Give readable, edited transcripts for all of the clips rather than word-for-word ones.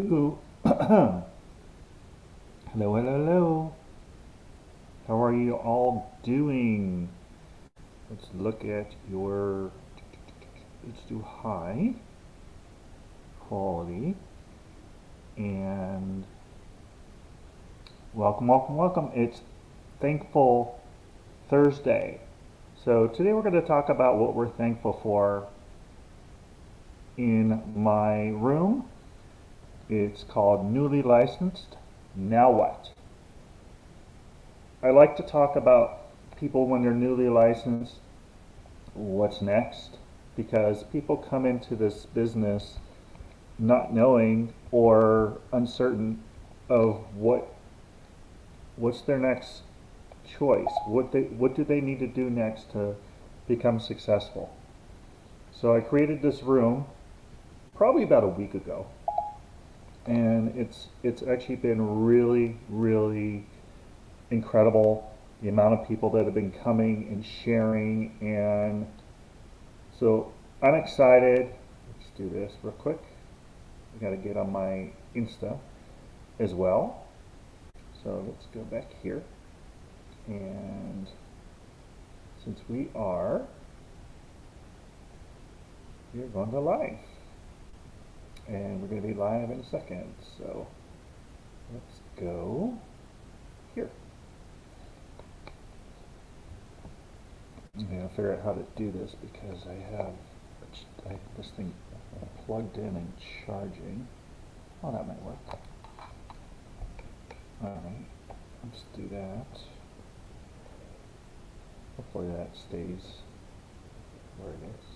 Hello. Hello, hello, hello. How are you all doing? Let's look at your, let's do high quality and welcome, welcome, welcome. It's Thankful Thursday. So today we're going to talk about what we're thankful for in my room. It's called Newly Licensed. Now what? I like to talk about people when they're newly licensed, what's next, because people come into this business not knowing or uncertain of what's their next choice. What do they need to do next to become successful? So I created this room probably about a week ago, and it's actually been really incredible, the amount of people that have been coming and sharing, and so I'm excited. Let's do this real quick. I got to get on my Insta as well. So let's go back here, and since we're going to live, and we're going to be live in a second, so let's go here. I'm going to figure out how to do this because I have this thing plugged in and charging. Oh, that might work. Alright, let's do that. Hopefully that stays where it is.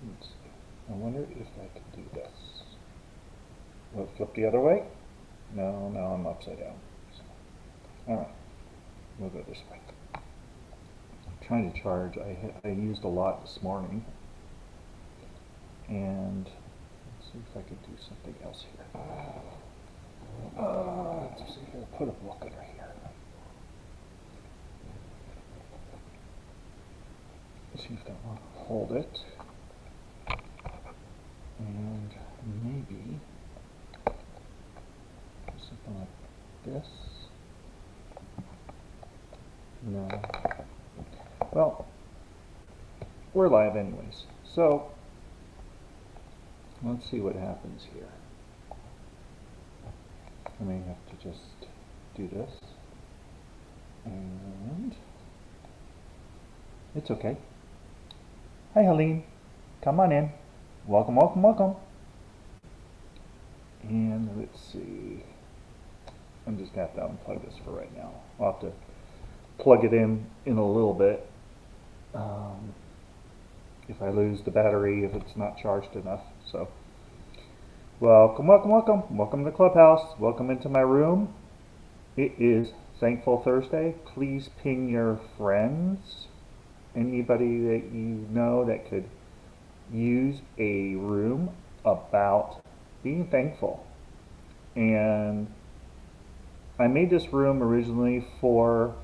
Let's see. I wonder if I can do this. Will it flip the other way? No, now I'm upside down. So, alright, we'll go this way. I'm trying to charge. I used a lot this morning. And let's see if I can do something else here. Let's see if I can put a book under here. Let's see if that will hold it. And maybe something like this. No. Well, we're live anyways. So let's see what happens here. I may have to just do this. And it's okay. Hi, Helene. Come on in. Welcome, welcome, welcome. And let's see. I'm just going to have to unplug this for right now. I'll have to plug it in a little bit. If I lose the battery, if it's not charged enough. So, welcome, welcome, welcome. Welcome to Clubhouse. Welcome into my room. It is Thankful Thursday. Please ping your friends. Anybody that you know that could use a room about being thankful. And I made this room originally for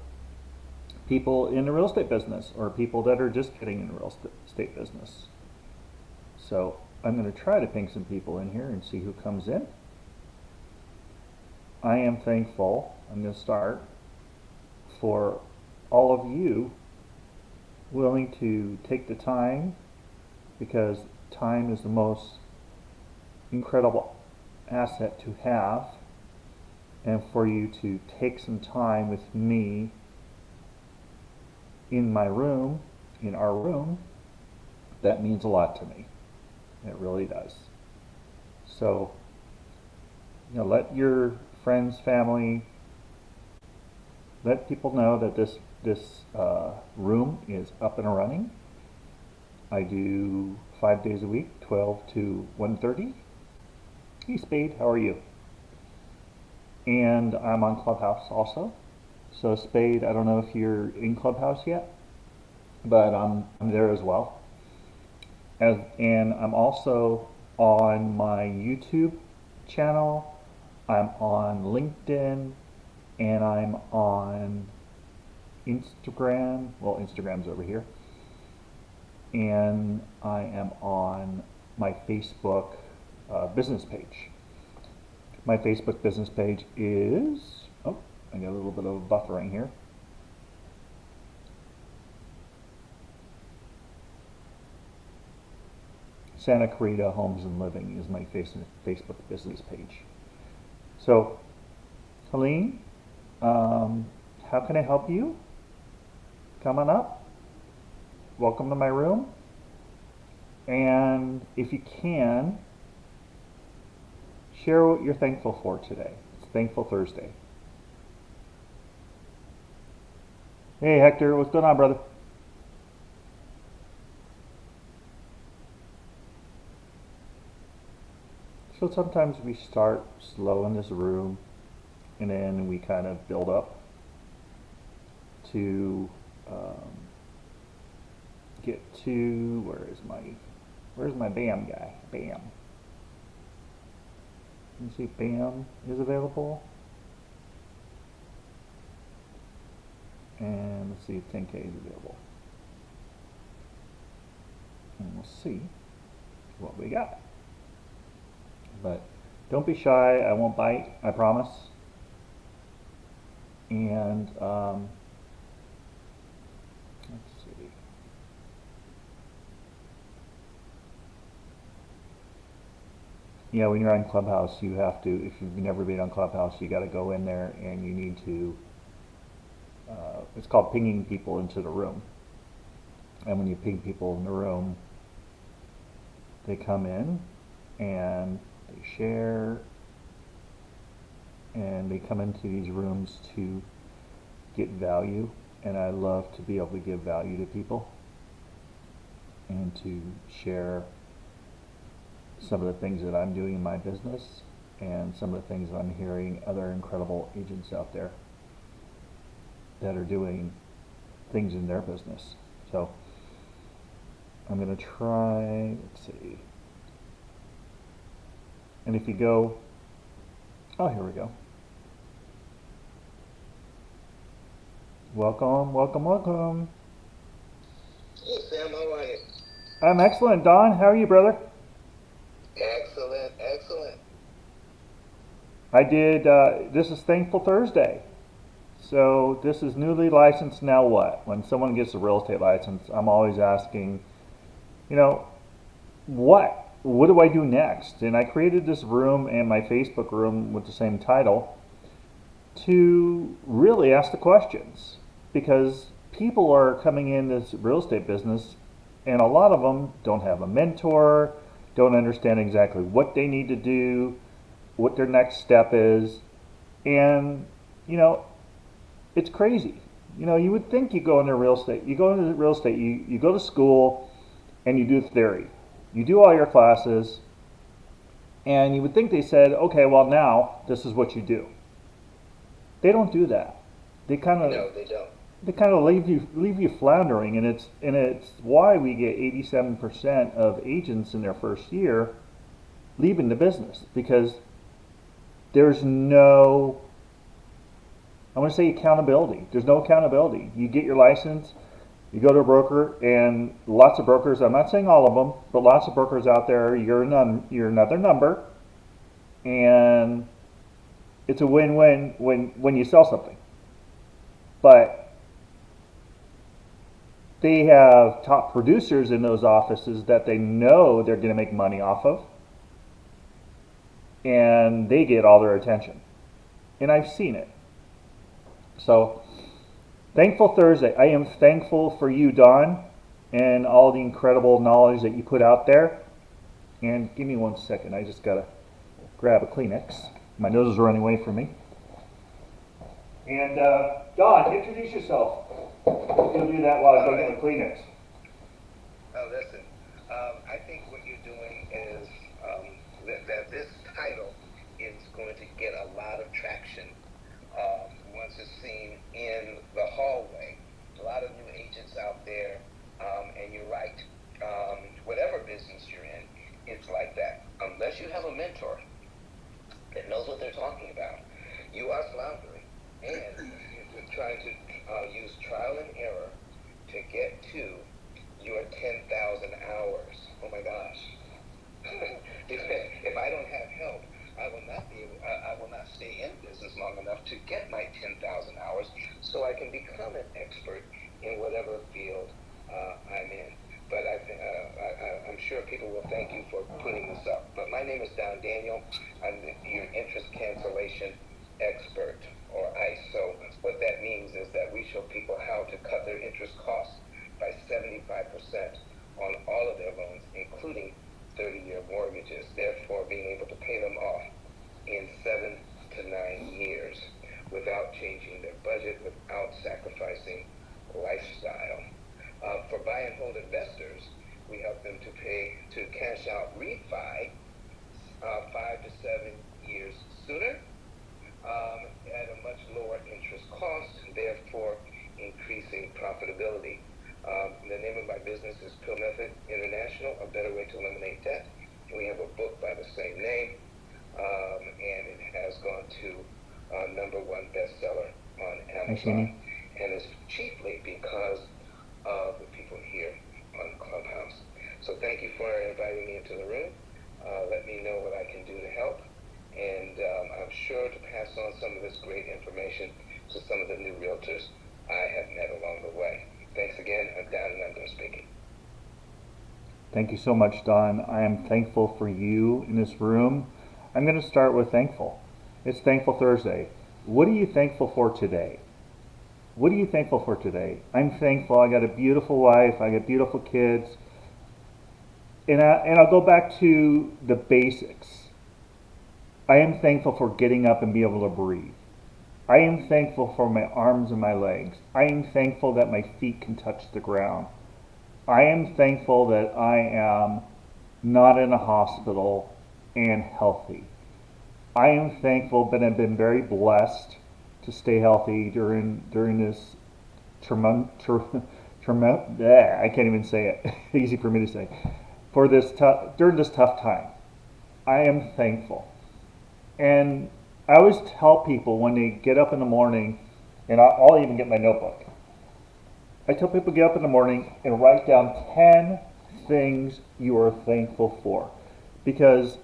people in the real estate business or people that are just getting in the real estate business. So I'm going to try to ping some people in here and see who comes in. I am thankful, I'm going to start, for all of you willing to take the time, because time is the most incredible asset to have, and for you to take some time with me in my room, in our room, that means a lot to me. It really does. So, let your friends, family, let people know that this room is up and running. I do 5 days a week, 12 to 1:30. Hey Spade, how are you? And I'm on Clubhouse also. So Spade, I don't know if you're in Clubhouse yet, but I'm there as well. And I'm also on my YouTube channel. I'm on LinkedIn, and I'm on Instagram. Well, Instagram's over here. And I am on my Facebook business page. My Facebook business page is, oh, I got a little bit of buffering here. Santa Clarita Homes and Living is my Facebook business page. So, Helene, how can I help you? Come on up. Welcome to my room. And if you can, share what you're thankful for today. It's Thankful Thursday. Hey Hector, what's going on, brother? So sometimes we start slow in this room and then we kind of build up to get to, where's my BAM guy? BAM. Let me see if BAM is available. And let's see if 10K is available. And we'll see what we got. But don't be shy, I won't bite, I promise. And let's see. Yeah, when you're on Clubhouse, you have to, if you've never been on Clubhouse, you got to go in there and you need to, it's called pinging people into the room. And when you ping people in the room, they come in and they share and they come into these rooms to get value. And I love to be able to give value to people and to share some of the things that I'm doing in my business and some of the things I'm hearing other incredible agents out there that are doing things in their business. So I'm going to try, let's see. And if you go, oh, here we go. Welcome, welcome, welcome. Hey Sam, how are you? I'm excellent. Don, how are you, brother? Excellent, excellent. I did, this is Thankful Thursday. So this is newly licensed, now what? When someone gets a real estate license, I'm always asking, you know, what do I do next? And I created this room and my Facebook room with the same title to really ask the questions, because people are coming in this real estate business and a lot of them don't have a mentor, don't understand exactly what they need to do, what their next step is, and you know, it's crazy. You know, you would think you go into real estate, you go to school and you do theory. You do all your classes and you would think they said, okay, well now this is what you do. They don't do that. They kind of No, they don't. They kind of leave you floundering, and it's why we get 87% of agents in their first year leaving the business, because there's no, I want to say accountability. There's no accountability. You get your license, you go to a broker, and lots of brokers, I'm not saying all of them, but lots of brokers out there, you're another number, and it's a win-win when you sell something. But they have top producers in those offices that they know they're going to make money off of, and they get all their attention. And I've seen it. So, Thankful Thursday. I am thankful for you, Don, and all the incredible knowledge that you put out there. And give me 1 second. I just got to grab a Kleenex. My nose is running away from me. And Don, introduce yourself. If you'll do that while I go get the Kleenex. Oh, listen, I think what you're doing is that this title is going to get a lot of traction once it's seen in the hallway. A lot of new agents out there, and you're right. Whatever business you're in, it's like that. Unless you have a mentor that knows what they're talking about, you are floundering. And you're trying to use sure people will thank you for putting this up. But my name is Don Daniel. I'm your interest cancellation expert, or ICE. So what that means is that we show people how to cut their interest costs by 75% on all of their loans, including 30-year mortgages, therefore being able to pay them off in 7 to 9 years without changing their budget, without sacrificing lifestyle. For buy and hold investors, we help them to cash out refi 5 to 7 years sooner at a much lower interest cost, therefore increasing profitability. The name of my business is Pill Method International, A Better Way to Eliminate Debt. And we have a book by the same name, and it has gone to #1 bestseller on Amazon. And it's chiefly because of the people here on Clubhouse. So thank you for inviting me into the room. Let me know what I can do to help. And I'm sure to pass on some of this great information to some of the new realtors I have met along the way. Thanks again. I'm Don, and I'm done speaking. Thank you so much, Don. I am thankful for you in this room. I'm going to start with thankful. It's Thankful Thursday. What are you thankful for today? What are you thankful for today? I'm thankful. I got a beautiful wife. I got beautiful kids. And I'll go back to the basics. I am thankful for getting up and being able to breathe. I am thankful for my arms and my legs. I am thankful that my feet can touch the ground. I am thankful that I am not in a hospital and healthy. I am thankful that I've been very blessed to stay healthy during this I can't even say it. Easy for me to say. During this tough time. I am thankful. And I always tell people when they get up in the morning, and I'll even get my notebook. I tell people get up in the morning and write down 10 things you are thankful for. Because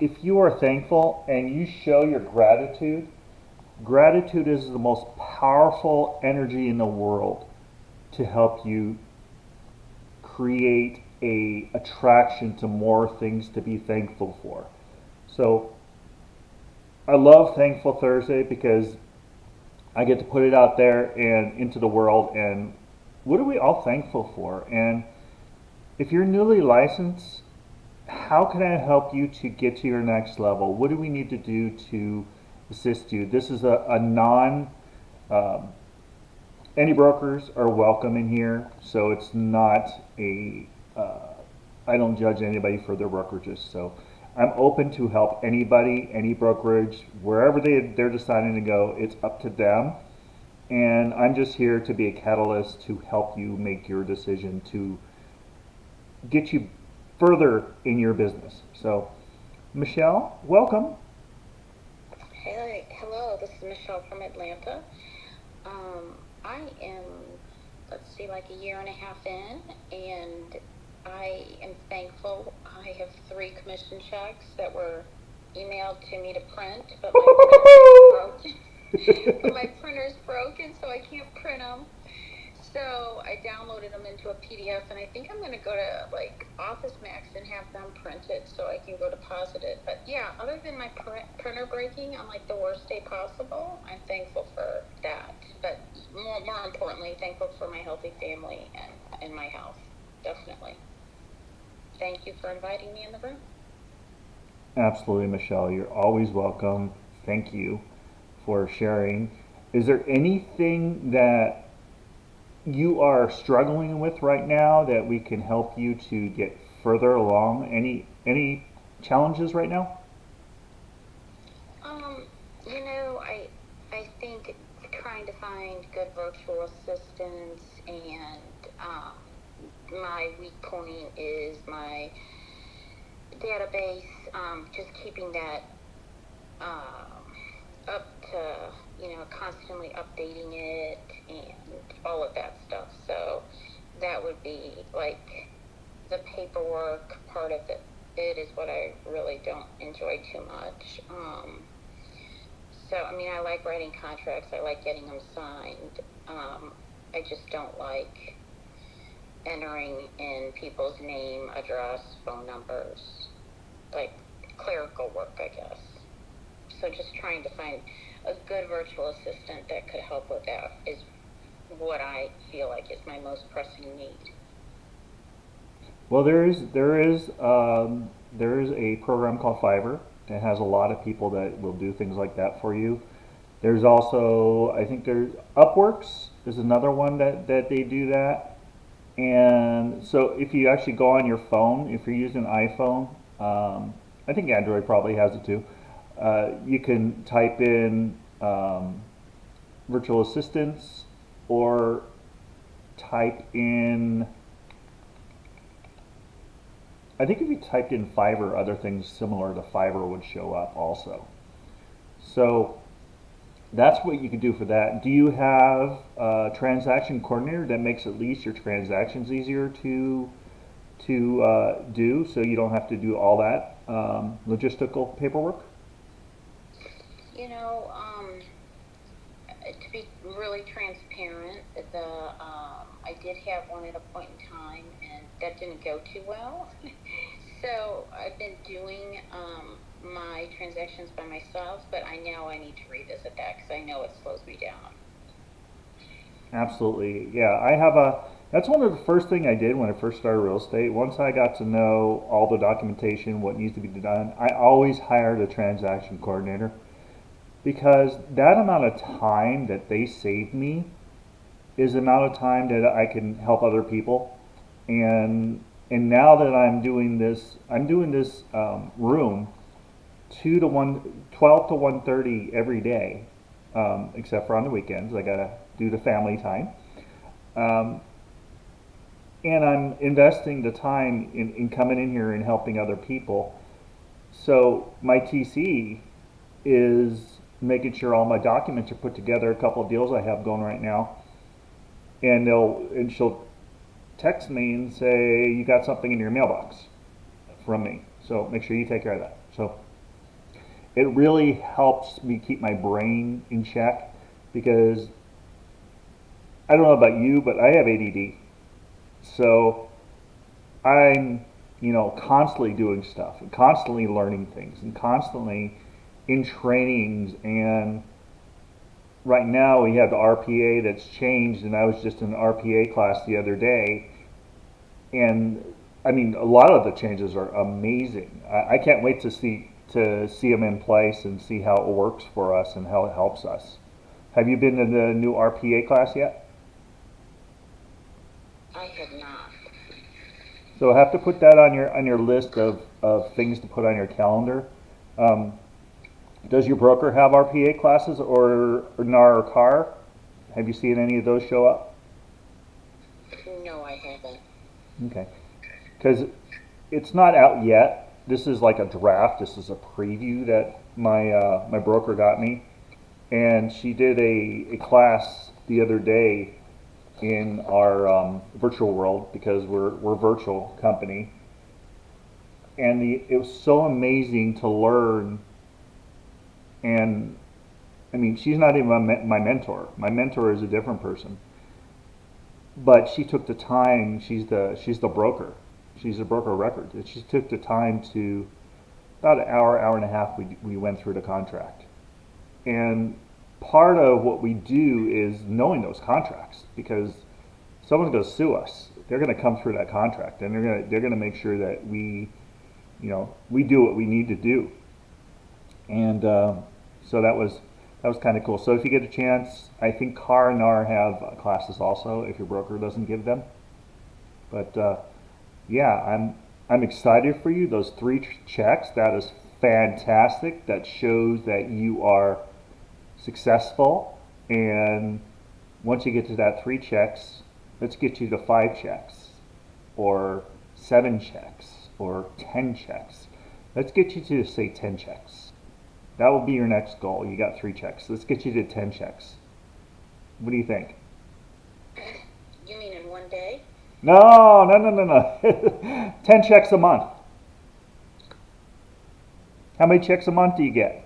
if you are thankful and you show your gratitude, gratitude is the most powerful energy in the world to help you create a attraction to more things to be thankful for. So I love Thankful Thursday because I get to put it out there and into the world, and what are we all thankful for? And if you're newly licensed, how can I help you to get to your next level? What do we need to do to assist you? This is a any brokers are welcome in here, so it's not I don't judge anybody for their brokerages. So I'm open to help anybody, any brokerage, wherever they're deciding to go. It's up to them. And I'm just here to be a catalyst to help you make your decision to get you further in your business. So, Michelle, welcome. Hey, hello, this is Michelle from Atlanta. I am, let's see, like a year and a half in, and I am thankful. I have 3 commission checks that were emailed to me to print, but my printer's broken, so I can't print them. So I downloaded them into a PDF, and I think I'm going to go to like Office Max and have them printed so I can go deposit it. But yeah, other than my printer breaking on like the worst day possible, I'm thankful for that. But more importantly, thankful for my healthy family and my health, definitely. Thank you for inviting me in the room. Absolutely, Michelle. You're always welcome. Thank you for sharing. Is there anything that you are struggling with right now that we can help you to get further along? Any challenges right now? I think trying to find good virtual assistants, and my weak point is my database, just keeping that up to, constantly updating it and all of that stuff. So that would be like the paperwork part of it is what I really don't enjoy too much. I like writing contracts. I like getting them signed. I just don't like entering in people's name, address, phone numbers, like clerical work, I guess. So just trying to find a good virtual assistant that could help with that is what I feel like is my most pressing need. Well, there is a program called Fiverr that has a lot of people that will do things like that for you. There's also, I think there's Upworks is another one that they do that. And so if you actually go on your phone, if you're using an iPhone, I think Android probably has it too. You can type in virtual assistants or type in, I think if you typed in Fiverr, other things similar to Fiverr would show up also. So that's what you can do for that. Do you have a transaction coordinator that makes at least your transactions easier to do, so you don't have to do all that logistical paperwork? You know, to be really transparent, I did have one at a point in time, and that didn't go too well. So I've been doing my transactions by myself, but I need to revisit that because I know it slows me down. Absolutely, yeah. That's one of the first thing I did when I first started real estate. Once I got to know all the documentation, what needs to be done, I always hired a transaction coordinator because that amount of time that they save me is the amount of time that I can help other people. And now that I'm doing this room 12 to 1:30 every day, except for on the weekends. I gotta do the family time. Um, and I'm investing the time in coming in here and helping other people. So my TC is making sure all my documents are put together. A couple of deals I have going right now, and she'll text me and say you got something in your mailbox from me. So make sure you take care of that. So it really helps me keep my brain in check because I don't know about you, but I have ADD. So I'm, constantly doing stuff and constantly learning things and constantly in trainings. And right now we have the RPA that's changed, and I was just in an RPA class the other day. And I mean, a lot of the changes are amazing. I can't wait to see them in place and see how it works for us and how it helps us. Have you been to the new RPA class yet? I had not. So I have to put that on your list of things to put on your calendar. Um, does your broker have RPA classes or NAR or CAR? Have you seen any of those show up? No, I haven't. Okay, because it's not out yet. This is like a draft. This is a preview that my broker got me, and she did a class the other day in our virtual world because we're a virtual company, and it was so amazing to learn. And I mean, she's not even my mentor. My mentor is a different person, but she took the time. She's the broker. She's a broker of record. And she took the time to about an hour and a half. We went through the contract, and part of what we do is knowing those contracts because someone's going to sue us. They're going to come through that contract, and they're going to make sure that we do what we need to do. And so that was kind of cool. So if you get a chance, I think CAR and NAR have classes also if your broker doesn't give them. But yeah, I'm excited for you. Those three checks, that is fantastic. That shows that you are successful. And once you get to that 3 checks, let's get you to 5 checks or 7 checks or 10 checks. Let's get you to say 10 checks. That will be your next goal. You got 3 checks. Let's get you to 10 checks. What do you think? You mean in one day? No, no, no, no, no. 10 checks a month. How many checks a month do you get?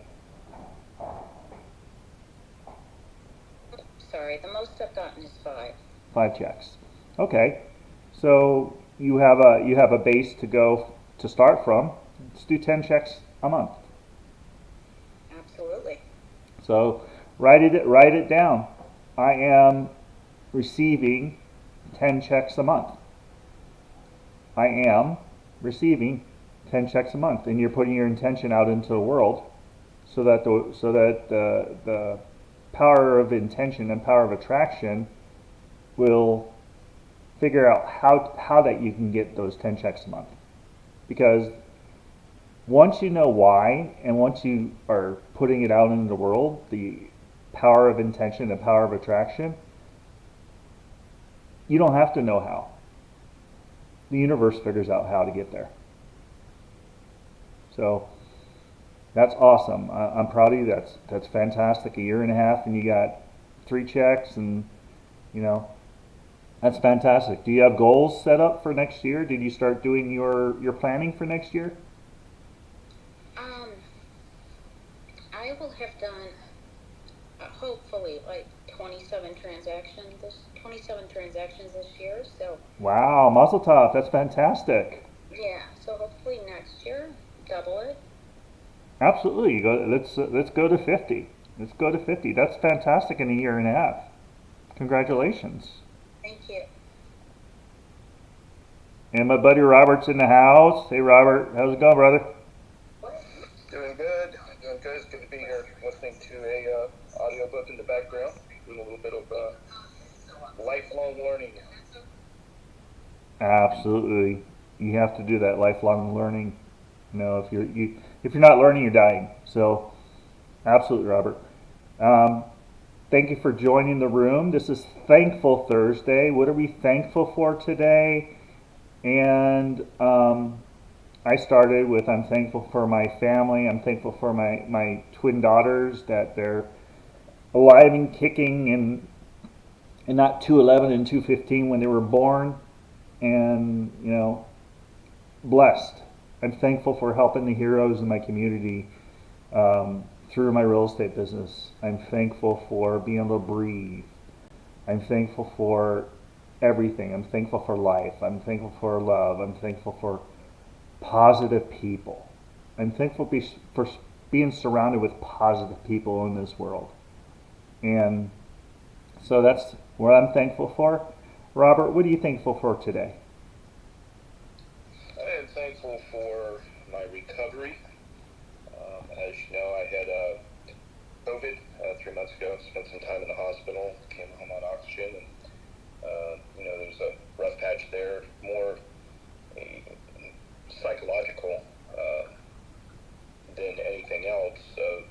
Sorry, the most I've gotten is 5. 5 checks. Okay. So you have a base to start from. Let's do 10 checks a month. Absolutely. So write it down. I am receiving 10 checks a month. I am receiving 10 checks a month, and you're putting your intention out into the world, so that the power of intention and power of attraction will figure out how that you can get those 10 checks a month. Because once you know why, and once you are putting it out into the world, the power of intention, the power of attraction, you don't have to know how. The universe figures out how to get there. So that's awesome. I'm proud of you. That's fantastic. A year and a half, and you got 3 checks, and you know that's fantastic. Do you have goals set up for next year? Did you start doing your planning for next year? Um, I will have done hopefully like 27 transactions this year. So Wow, Mazel Tov. That's fantastic. yeah, so hopefully next year double it. Absolutely. Let's go to 50. Let's go to 50. That's fantastic in a year and a half. Congratulations. Thank you. And my buddy Robert's in the house. Hey Robert, how's it going, brother? Doing good. Doing good. It's good to be here listening to a audiobook in the background. Doing a little bit of lifelong learning. Absolutely. You have to do that lifelong learning. If you're not learning, you're dying. So, absolutely, Robert. Thank you for joining the room. This is Thankful Thursday. What are we thankful for today? And I started with I'm thankful for my family. I'm thankful for my twin daughters, that they're alive and kicking, and not 211 and 215 when they were born, and blessed. I'm thankful for helping the heroes in my community through my real estate business. I'm thankful for being able to breathe. I'm thankful for everything. I'm thankful for life. I'm thankful for love. I'm thankful for positive people. I'm thankful for being surrounded with positive people in this world. And so that's what I'm thankful for. Robert, what are you thankful for today? I am thankful for my recovery. As you know, I had COVID 3 months ago. Spent some time in the hospital. Came home on oxygen, and there's a rough patch there. More psychological than anything else. Of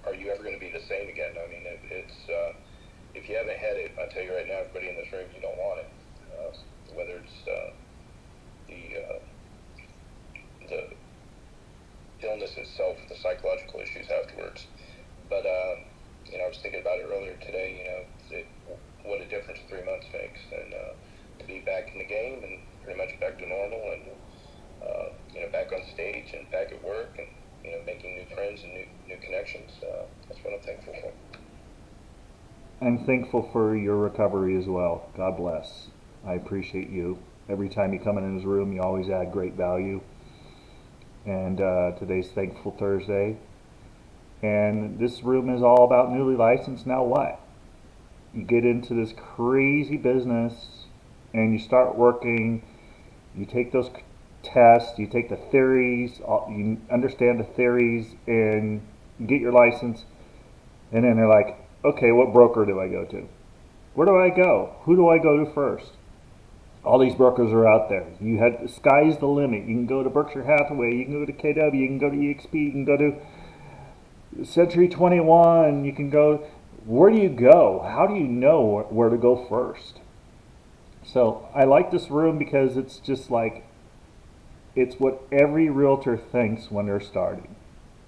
are you ever going to be the same again? I mean, it's if you haven't had it, I tell you right now, everybody in this room, you don't want it. Whether it's the illness itself, the psychological issues afterwards. But I was thinking about it earlier today. What a difference 3 months makes, and to be back in the game and pretty much back to normal, and back on stage and back at work, and making new friends and new connections. That's what I'm thankful for. I'm thankful for your recovery as well. God bless. I appreciate you. Every time you come in this room, you always add great value. And today's Thankful Thursday. And this room is all about newly licensed. Now what? You get into this crazy business and you start working. You take those tests, you take the theories, you understand the theories, and you get your license. And then they're like, okay, what broker do I go to? Where do I go? Who do I go to first? All these brokers are out there. The sky's the limit. You can go to Berkshire Hathaway, you can go to KW, you can go to eXp, you can go to Century 21, you can go. Where do you go? How do you know where to go first? So I like this room because it's just like, it's what every realtor thinks when they're starting.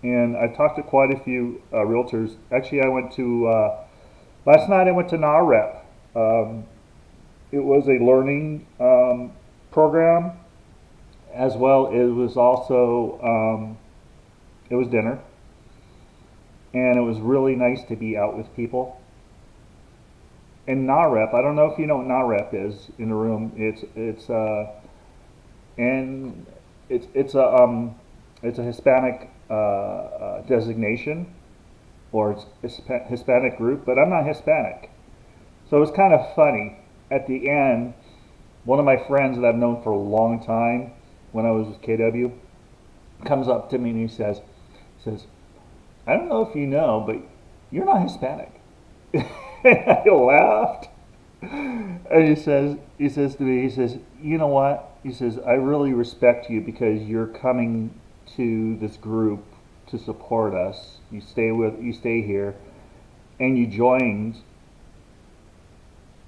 And I've talked to quite a few realtors. Actually, last night I went to NAREP. It was a learning program, as well. It was also it was dinner, and it was really nice to be out with people. And NAREP, I don't know if you know what NAREP is in the room. And it's it's a um, it's a Hispanic designation, or it's Hispanic group, but I'm not Hispanic. So it's kind of funny. At the end, one of my friends that I've known for a long time, when I was with KW, comes up to me and he says, I don't know if you know, but you're not Hispanic. And I laughed. And he says to me, he says, you know what? He says, I really respect you because you're coming to this group to support us. You stay here, and you joined,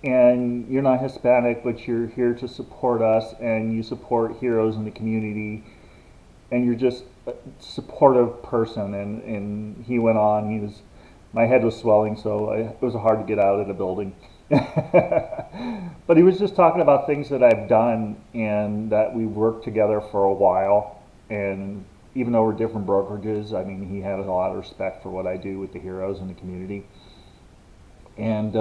and you're not Hispanic, but you're here to support us, and you support heroes in the community, and you're just a supportive person. And he went on. My head was swelling, so it was hard to get out of the building. But he was just talking about things that I've done and that we've worked together for a while. And even though we're different brokerages, I mean, he had a lot of respect for what I do with the heroes in the community. And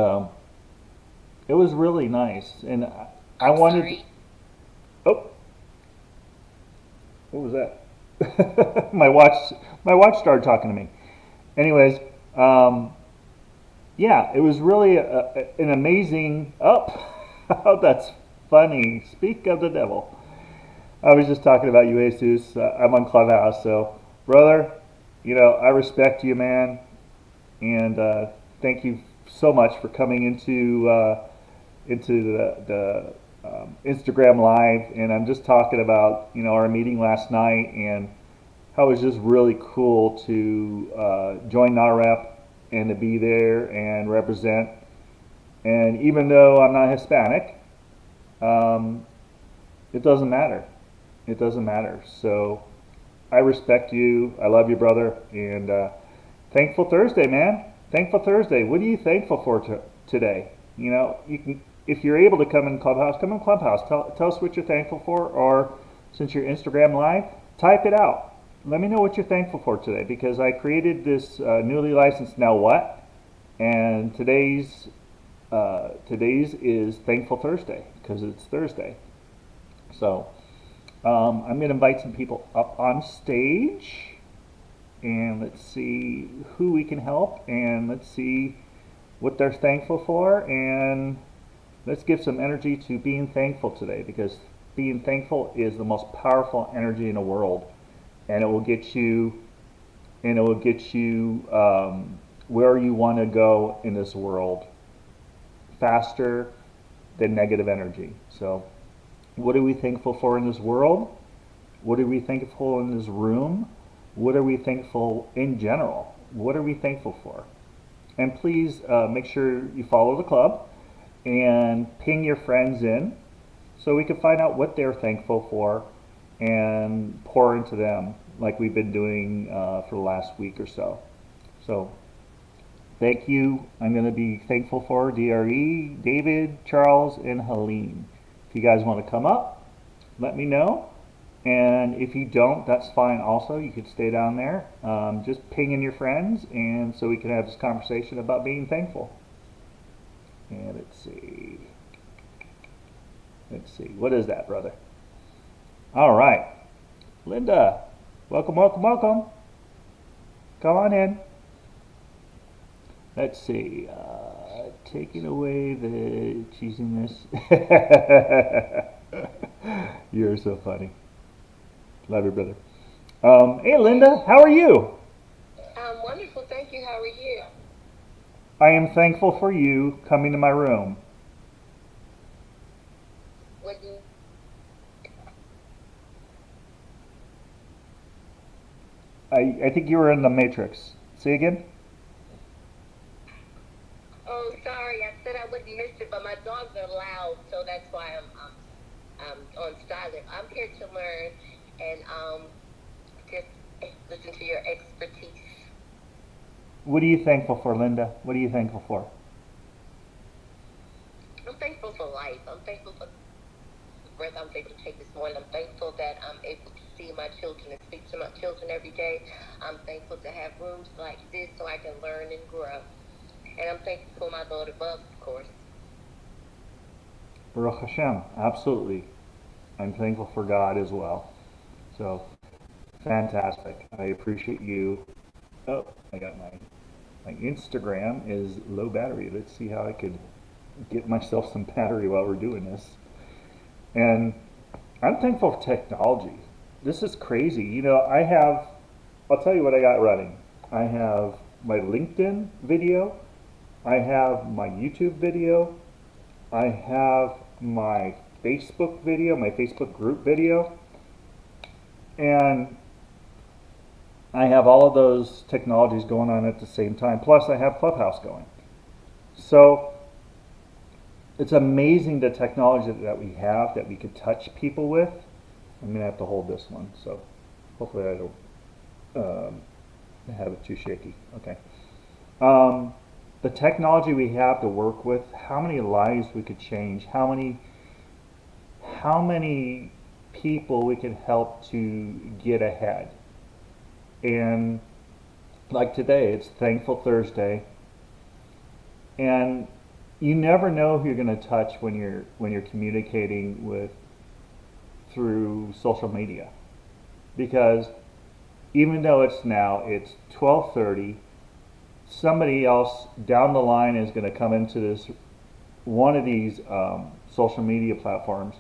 it was really nice. And I I'm wanted. sorry. Oh, what was that? My watch started talking to me. Anyways, yeah, it was really an amazing. Oh, oh, that's funny. Speak of the devil. I was just talking about you, Jesus. I'm on Clubhouse, so brother, I respect you, man, and thank you so much for coming into the Instagram live. And I'm just talking about our meeting last night and how it was just really cool to join NAREP and to be there and represent. And even though I'm not Hispanic, um, it doesn't matter. It doesn't matter. So I respect you. I love you, brother. And thankful Thursday, man. Thankful Thursday. What are you thankful for today? You can, if you're able to come in Clubhouse, come in Clubhouse. Tell us what you're thankful for, or since you're Instagram live, type it out. Let me know what you're thankful for today, because I created this newly licensed now what, and today's is Thankful Thursday because it's Thursday. So I'm going to invite some people up on stage, and let's see who we can help, and let's see what they're thankful for, and let's give some energy to being thankful today, because being thankful is the most powerful energy in the world, and it will get you where you want to go in this world faster than negative energy. So what are we thankful for in this world? What are we thankful in this room? What are we thankful in general? What are we thankful for? And please make sure you follow the club and ping your friends in so we can find out what they're thankful for and pour into them like we've been doing for the last week or so. So thank you. I'm going to be thankful for DRE, David, Charles, and Helene. If you guys want to come up, let me know. And if you don't, that's fine also. You could stay down there. Just ping in your friends, and so we can have this conversation about being thankful. And let's see. Let's see. What is that, brother? All right. Linda, welcome, welcome, welcome. Come on in. Let's see. Taking away the cheesiness. You're so funny. Love you, brother. Hey, Linda, how are you? Wonderful. Thank you. How are you? I am thankful for you coming to my room. What do you? I think you were in the Matrix. Say again? Oh, sorry. I said I wouldn't miss it, but my dogs are loud, so that's why I'm on silent. I'm here to learn and just listen to your expertise. What are you thankful for, Linda? What are you thankful for? I'm thankful for life. I'm thankful for the breath I'm able to take this morning. I'm thankful that I'm able to see my children and speak to my children every day. I'm thankful to have rooms like this so I can learn and grow. And I'm thankful for my daughter Bub, of course. Baruch Hashem, absolutely. I'm thankful for God as well. So, fantastic. I appreciate you. Oh, I got my Instagram is low battery. Let's see how I could get myself some battery while we're doing this. And I'm thankful for technology. This is crazy. I'll tell you what I got running. I have my LinkedIn video. I have my YouTube video. I have my Facebook video, my Facebook group video. And I have all of those technologies going on at the same time. Plus, I have Clubhouse going. So it's amazing the technology that we have that we could touch people with. I'm going to have to hold this one, so hopefully I don't have it too shaky. Okay. The technology we have to work with, how many lives we could change, how many people we could help to get ahead. And like today, it's Thankful Thursday, and you never know who you're going to touch when you're communicating with through social media, because even though it's 12:30, somebody else down the line is going to come into this one of these social media platforms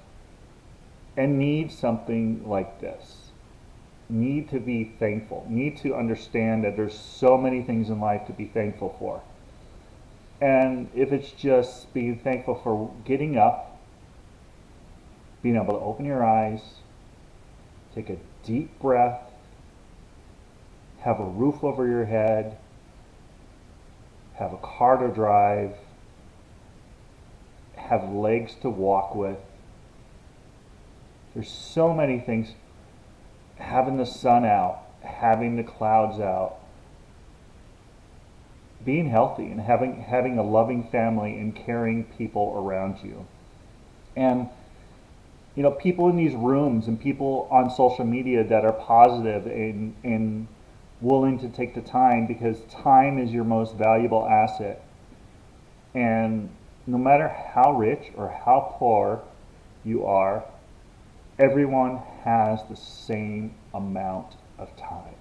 and need something like this, need to be thankful, need to understand that there's so many things in life to be thankful for. And if it's just being thankful for getting up, being able to open your eyes, take a deep breath, have a roof over your head, have a car to drive, have legs to walk with. There's so many things. Having the sun out, having the clouds out, being healthy and having a loving family and caring people around you. And people in these rooms and people on social media that are positive and willing to take the time, because time is your most valuable asset. And no matter how rich or how poor you are, everyone has the same amount of time.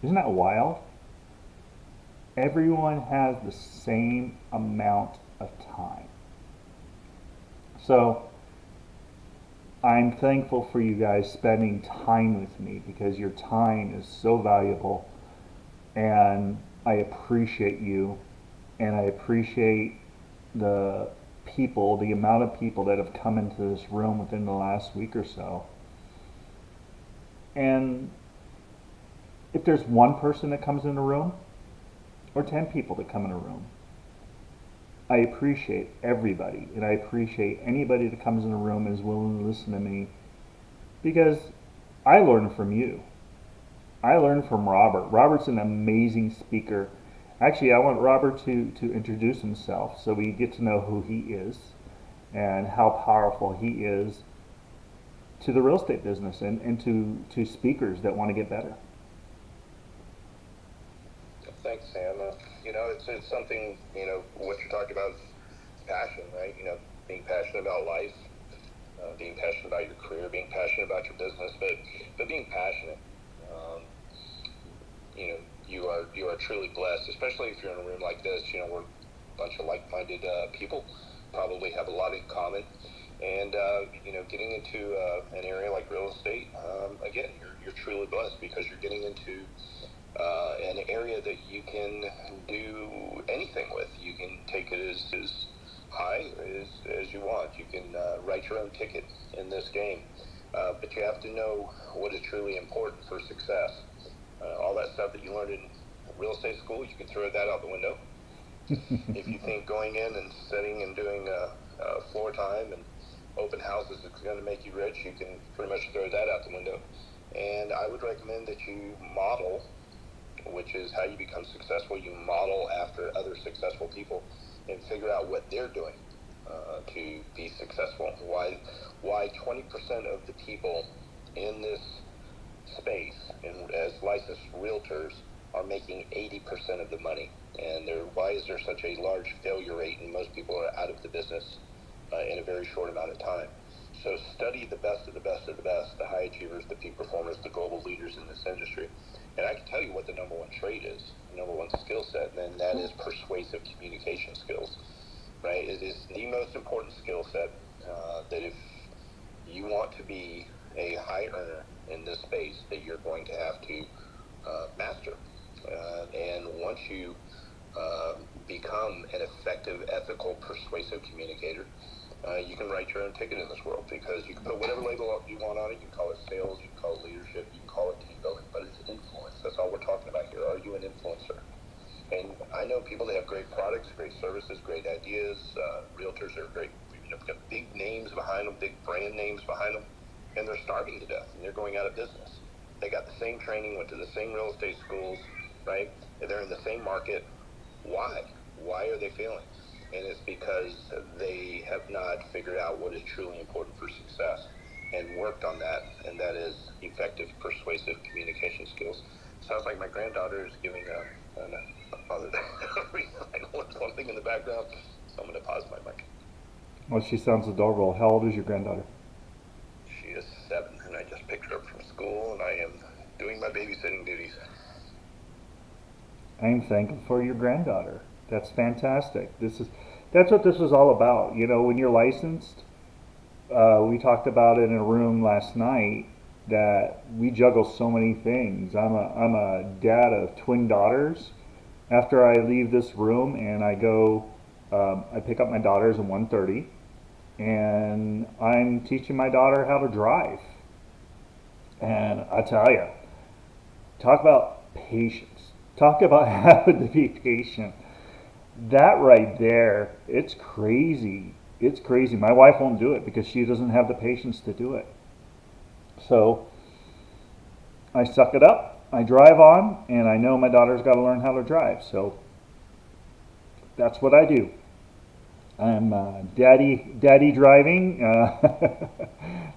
Isn't that wild? Everyone has the same amount of time. So I'm thankful for you guys spending time with me, because your time is so valuable, and I appreciate you, and I appreciate the amount of people that have come into this room within the last week or so. And if there's one person that comes in a room, or 10 people that come in a room, I appreciate everybody, and I appreciate anybody that comes in a room and is willing to listen to me, because I learn from you. I learn from Robert. Robert's an amazing speaker. Actually, I want Robert to introduce himself so we get to know who he is and how powerful he is to the real estate business and to speakers that want to get better. Thanks, Sam. It's something, what you're talking about is passion, right? Being passionate about life, being passionate about your career, being passionate about your business, but being passionate. You are truly blessed, especially if you're in a room like this. We're a bunch of like-minded people, probably have a lot in common. And, getting into an area like real estate, again, you're truly blessed, because you're getting into an area that you can do anything with. You can take it as high as you want. You can write your own ticket in this game. But you have to know what is truly important for success. All that stuff that you learned in real estate school, you can throw that out the window. If you think going in and sitting and doing floor time and open houses is going to make you rich, you can pretty much throw that out the window. And I would recommend that you model, which is how you become successful. You model after other successful people and figure out what they're doing to be successful. Why 20% of the people in this space, and as licensed realtors, are making 80% of the money. And why is there such a large failure rate? And most people are out of the business in a very short amount of time. So study the best of the best of the best, the high achievers, the peak performers, the global leaders in this industry. And I can tell you what the number one trait is, the number one skill set, and that is persuasive communication skills, right? It is the most important skill set that if you want to be a high earner in this space, that you're going to have to master. And once you become an effective, ethical, persuasive communicator, you can write your own ticket in this world, because you can put whatever label you want on it. You can call it sales, you can call it leadership, you can call it team building, but it's influence. That's all we're talking about here. Are you an influencer? And I know people that have great products, great services, great ideas. Realtors are great, got big names behind them, big brand names behind them, and they're starving to death, and they're going out of business. They got the same training, went to the same real estate schools, right? And they're in the same market. Why? Why are they failing? And it's because they have not figured out what is truly important for success and worked on that, and that is effective, persuasive communication skills. Sounds like my granddaughter is giving something in the background, so I'm going to pause my mic. Well, she sounds adorable. How old is your granddaughter? She is 7, and I just picked her up from school, and I am doing my babysitting duties. I'm thankful for your granddaughter. That's fantastic. That's what this is all about. You know, when you're licensed, we talked about it in a room last night that we juggle so many things. I'm a dad of twin daughters. After I leave this room and I go, I pick up my daughters at 1:30, and I'm teaching my daughter how to drive. And I tell you, talk about patience. Talk about having to be patient. That right there, it's crazy. It's crazy. My wife won't do it because she doesn't have the patience to do it. So I suck it up. I drive on, and I know my daughter's got to learn how to drive. So that's what I do. I'm daddy driving,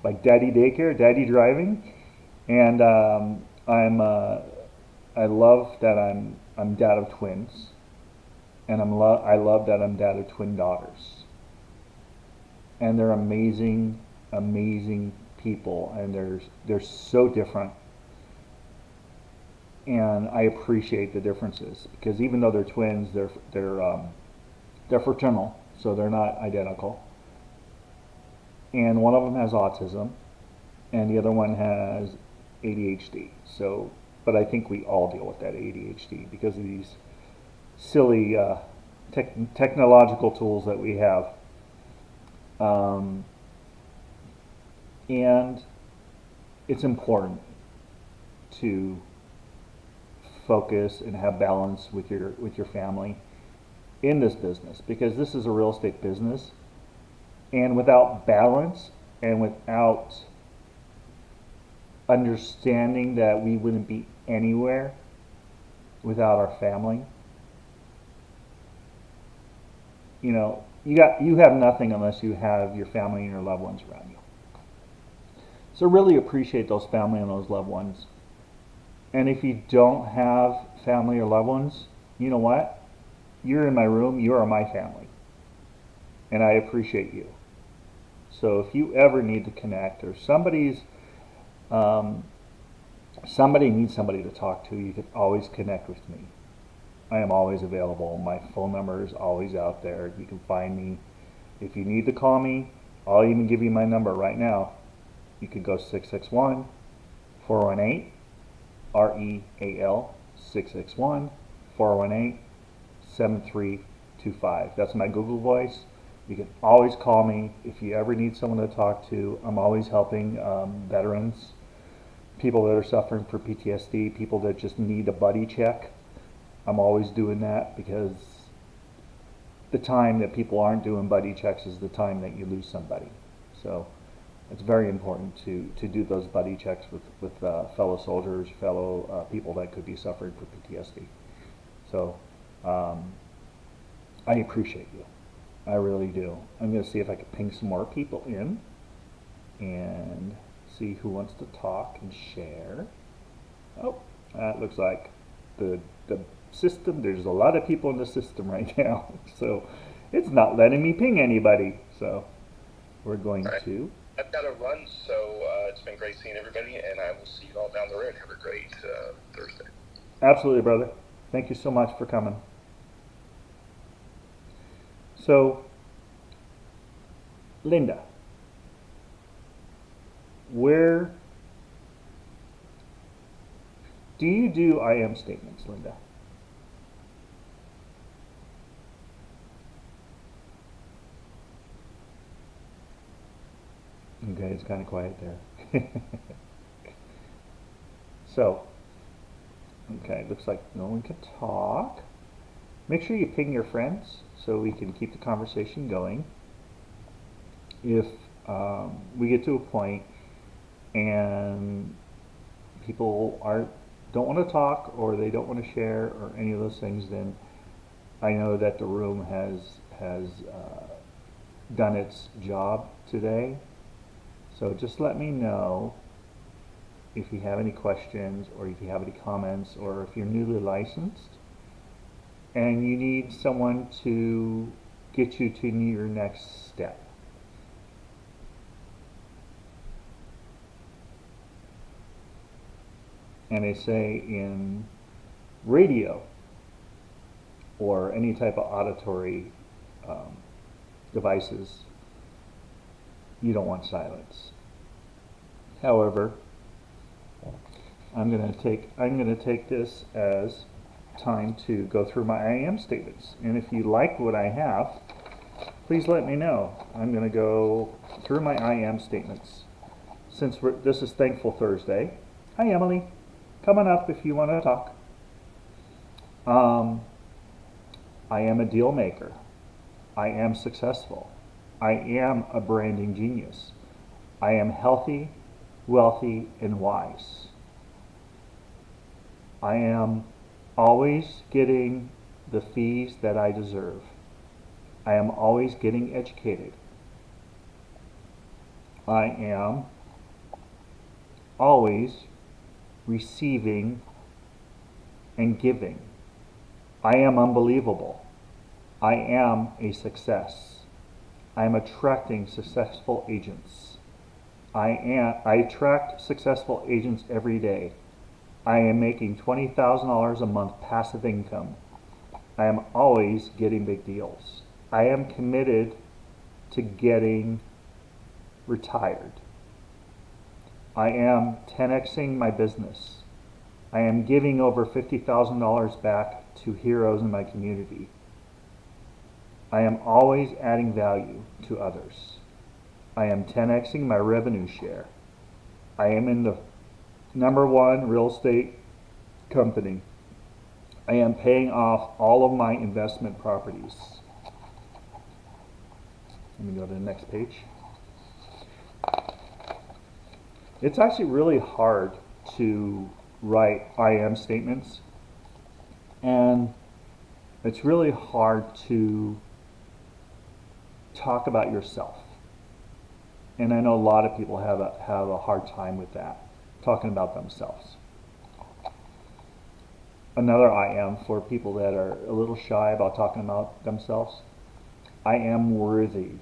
like daddy daycare, daddy driving, and I love that I'm dad of twins, and I love that I'm dad of twin daughters, and they're amazing, amazing people, and they're so different, and I appreciate the differences, because even though they're twins, they're fraternal, so they're not identical, and one of them has autism, and the other one has ADHD. So, but I think we all deal with that ADHD because of these silly technological tools that we have. And it's important to focus and have balance with your family in this business, because this is a real estate business, and without balance and without understanding that we wouldn't be anywhere without our family, you know, you have nothing unless you have your family and your loved ones around you. So really appreciate those family and those loved ones. And if you don't have family or loved ones, you know what? You're in my room, you are my family. And I appreciate you. So if you ever need to connect, or somebody needs somebody to talk to, you can always connect with me. I am always available. My phone number is always out there. You can find me. If you need to call me, I'll even give you my number right now. You can go 661-418 REAL 661-418-7325. That's my Google Voice. You can always call me if you ever need someone to talk to. I'm always helping veterans, people that are suffering from PTSD, people that just need a buddy check. I'm always doing that, because the time that people aren't doing buddy checks is the time that you lose somebody. So it's very important to do those buddy checks with fellow soldiers, fellow people that could be suffering from PTSD. So I appreciate you. I really do. I'm going to see if I can ping some more people in and see who wants to talk and share. Oh, that looks like the system, there's a lot of people in the system right now. So it's not letting me ping anybody. So we're going to. I've got to run, so it's been great seeing everybody, and I will see you all down the road. Have a great Thursday. Absolutely, brother. Thank you so much for coming. So, Linda, where do you do I am statements, Linda? Okay, it's kind of quiet there. So, okay, looks like no one can talk. Make sure you ping your friends so we can keep the conversation going. If we get to a point and people don't want to talk or they don't want to share or any of those things, then I know that the room has done its job today. So just let me know if you have any questions or if you have any comments or if you're newly licensed and you need someone to get you to your next step. And they say in radio or any type of auditory devices, you don't want silence. However, I'm going to take this as time to go through my I am statements. And if you like what I have, please let me know. I'm going to go through my I am statements. Since this is Thankful Thursday. Hi, Emily. Come on up if you want to talk. I am a deal maker. I am successful. I am a branding genius. I am healthy, wealthy, and wise. I am always getting the fees that I deserve. I am always getting educated. I am always receiving and giving. I am unbelievable. I am a success. I am attracting successful agents. I attract successful agents every day. I am making $20,000 a month passive income. I am always getting big deals. I am committed to getting retired. I am 10xing my business. I am giving over $50,000 back to heroes in my community. I am always adding value to others. I am 10xing my revenue share. I am in the #1 real estate company. I am paying off all of my investment properties. Let me go to the next page. It's actually really hard to write I am statements, and it's really hard to talk about yourself. And I know a lot of people have a hard time with that, talking about themselves. Another I am for people that are a little shy about talking about themselves. I am worthy.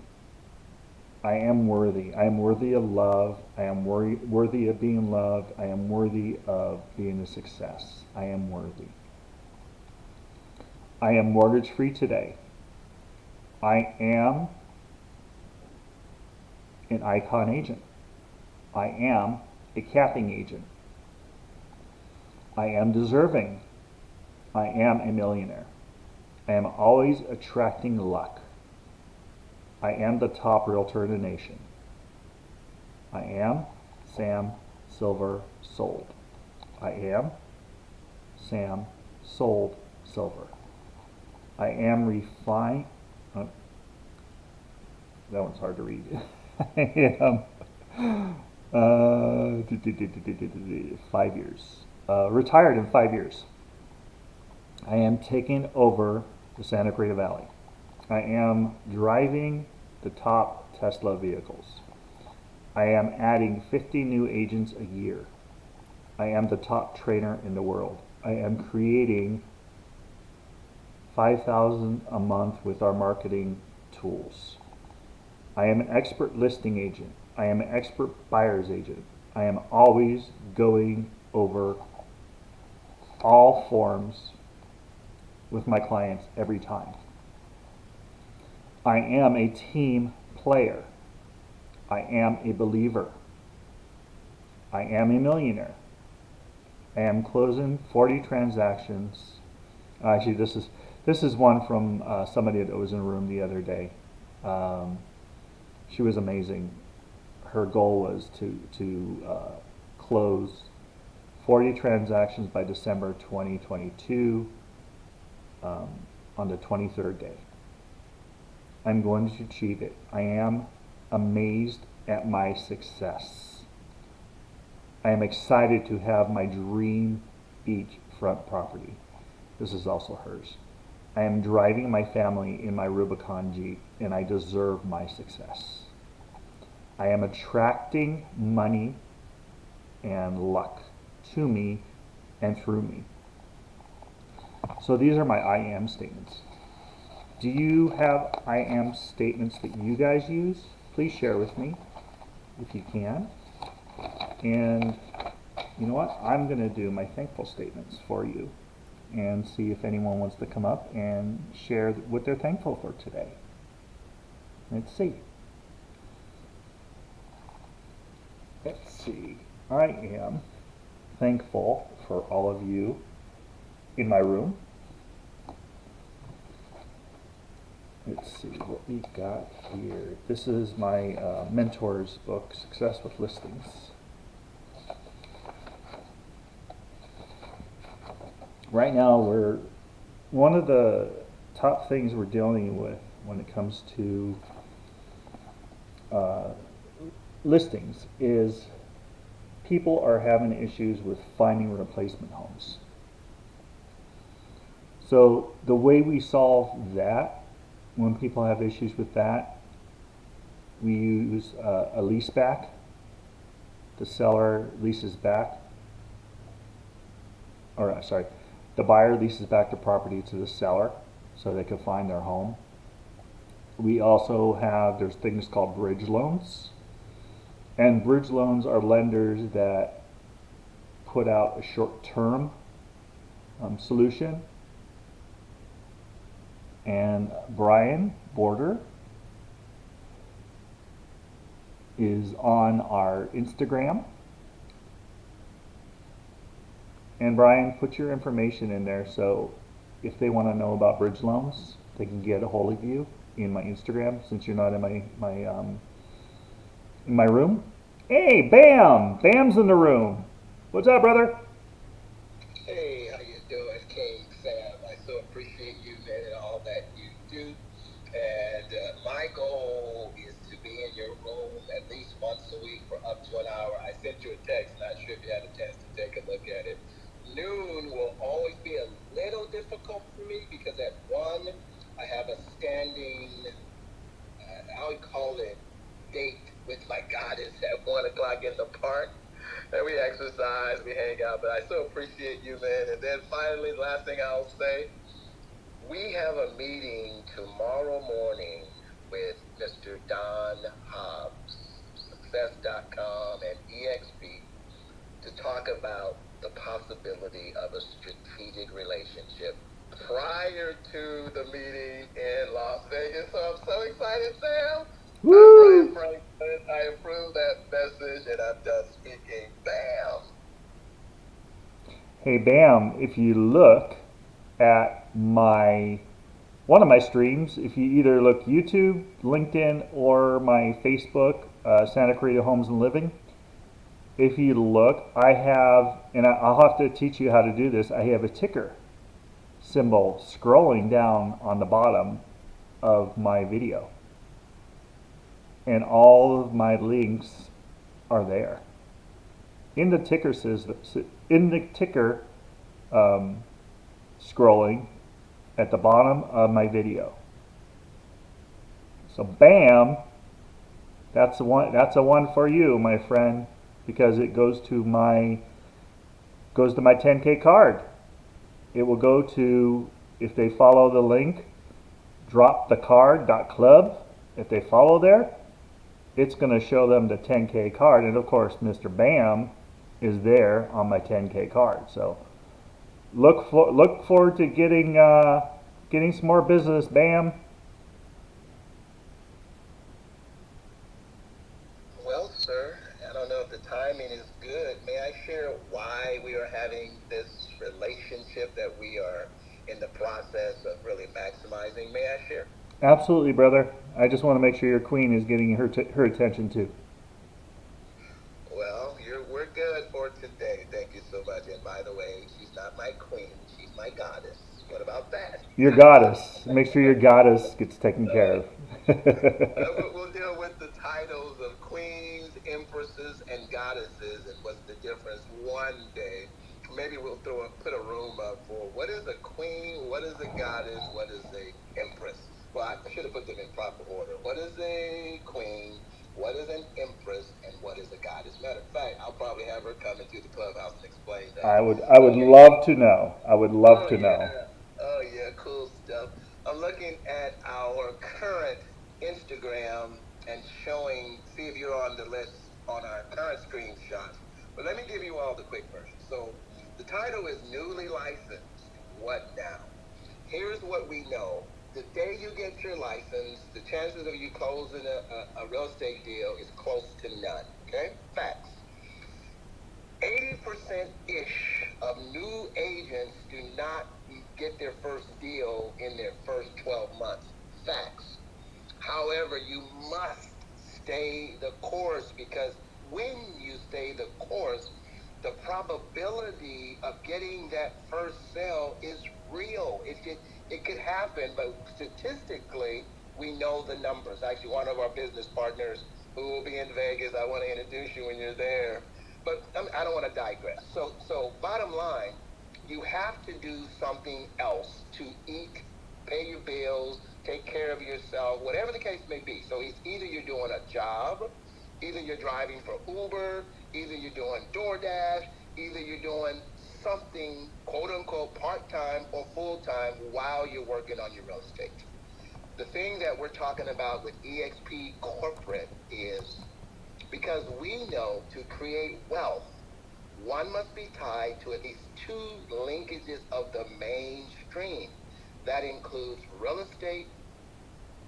I am worthy. I am worthy of love. I am worthy of being loved. I am worthy of being a success. I am worthy. I am mortgage free today. I am an icon agent. I am a capping agent. I am deserving. I am a millionaire. I am always attracting luck. I am the top realtor in the nation. I am Sam Silver Sold. I am Sam Sold Silver. I am refined. Oh, that one's hard to read. I am 5 years. Retired in 5 years. I am taking over the Santa Cruz Valley. I am driving the top Tesla vehicles. I am adding 50 new agents a year. I am the top trainer in the world. I am creating 5,000 a month with our marketing tools. I am an expert listing agent. I am an expert buyer's agent. I am always going over all forms with my clients every time. I am a team player. I am a believer. I am a millionaire. I am closing 40 transactions. Actually, this is one from somebody that was in a room the other day. She was amazing. Her goal was to close 40 transactions by December 2022 on the 23rd day. I'm going to achieve it. I am amazed at my success. I am excited to have my dream beachfront property. This is also hers. I am driving my family in my Rubicon Jeep, and I deserve my success. I am attracting money and luck to me and through me. So these are my I am statements. Do you have I am statements that you guys use? Please share with me if you can. And you know what? I'm going to do my thankful statements for you and see if anyone wants to come up and share what they're thankful for today. Let's see. I am thankful for all of you in my room. Let's see what we got here. This is my mentor's book, Success with Listings. Right now, one of the top things we're dealing with when it comes to listings is people are having issues with finding replacement homes. So the way we solve that, when people have issues with that, we use a lease back. The seller leases back, the buyer leases back the property to the seller so they can find their home. We also have, there's things called bridge loans. And bridge loans are lenders that put out a short-term solution. And Brian Border is on our Instagram. And Brian, put your information in there so if they want to know about bridge loans, they can get a hold of you in my Instagram since you're not in my room. Hey, Bam! Bam's in the room. What's up, brother? Hey, how you doing, King Sam? I so appreciate you, man, and all that you do. And my goal is to be in your room at least once a week for up to an hour. I sent you a text, not sure if you had a chance to take a look at it. Noon will always be a little difficult for me because at 1, I have a standing, I would call it date with my goddess at 1 o'clock in the park. And we exercise, we hang out, but I so appreciate you, man. And then finally, the last thing I'll say, we have a meeting tomorrow morning with Mr. Don Hobbs, Success.com and eXp, to talk about the possibility of a strategic relationship prior to the meeting in Las Vegas. So I'm so excited, Sam. Woo! I'm Brian Franklin. I approve that message, and I'm done speaking. Bam! Hey, Bam, if you look at one of my streams, if you either look YouTube, LinkedIn, or my Facebook, Santa Clarita Homes and Living, if you look, I have, and I'll have to teach you how to do this, I have a ticker symbol scrolling down on the bottom of my video. And all of my links are there. In the ticker scrolling at the bottom of my video. So bam, that's a one for you, my friend, because it goes to my 10K card. it will go to, if they follow the link, dropthecard.club. If they follow there, it's going to show them the 10K card. And of course, Mr. Bam is there on my 10K card. So look forward to getting some more business, Bam. Well, sir, I don't know if the timing is good. May I share why we are having this relationship that we are in the process of really maximizing? May I share? Absolutely, brother. I just want to make sure your queen is getting her attention too. Well, we're good for today. Thank you so much. And by the way, she's not my queen, she's my goddess. What about that? Your goddess. Make sure your goddess gets taken care of. We'll deal with the titles of queens, empresses, and goddesses, and what's the difference one day. Maybe we'll put a room up for what is a queen, what is a goddess, what is a empress. Well, I should have put them in proper order. What is a queen? What is an empress? And what is a goddess? Matter of fact, I'll probably have her come into the clubhouse and explain that. I would love to know. I would love to know. Yeah. Oh yeah, cool stuff. I'm looking at our current Instagram and showing, see if you're on the list on our current screenshots. But let me give you all the quick version. So the title is Newly Licensed. What now? Here's what we know. The day you get your license, the chances of you closing a real estate deal is close to none. Okay? Facts. 80%-ish of new agents do not get their first deal in their first 12 months. Facts. However, you must stay the course, because when you stay the course, the probability of getting that first sale is real. It could happen, but statistically, we know the numbers. Actually, one of our business partners who will be in Vegas, I want to introduce you when you're there. But I don't want to digress. So bottom line, you have to do something else to eat, pay your bills, take care of yourself, whatever the case may be. So it's either you're doing a job, either you're driving for Uber, either you're doing DoorDash, either you're doing something quote unquote part-time or full-time while you're working on your real estate. The thing that we're talking about with eXp Corporate is, because we know to create wealth, one must be tied to at least two linkages of the mainstream. That includes real estate,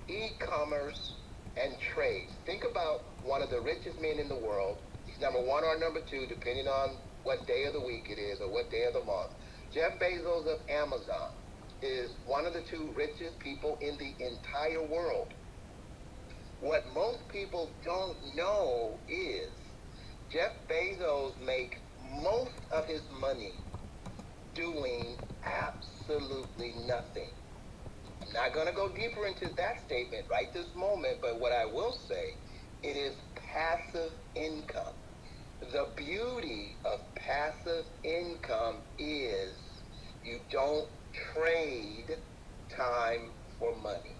e-commerce, and trade. Think about one of the richest men in the world. He's number one or number two, depending on what day of the week it is or what day of the month. Jeff Bezos of Amazon is one of the two richest people in the entire world. What most people don't know is Jeff Bezos makes most of his money doing absolutely nothing. I'm not going to go deeper into that statement right this moment, but what I will say, it is passive income. The beauty of passive income is you don't trade time for money.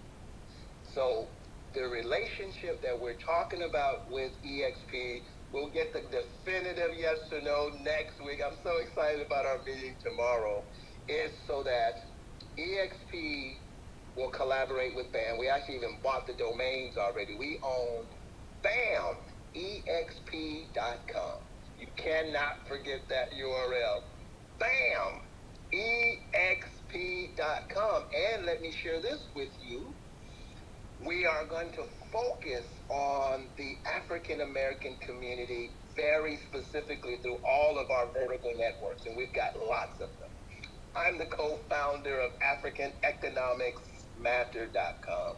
So the relationship that we're talking about with eXp, we'll get the definitive yes or no next week. I'm so excited about our meeting tomorrow. Is so that eXp will collaborate with BAM. We actually even bought the domains already. We own BAM, exp.com. You cannot forget that URL. BAM, exp.com. And let me share this with you. We are going to focus on the African American community very specifically through all of our vertical networks, and we've got lots of them. I'm the co-founder of AfricanEconomicsMatter.com,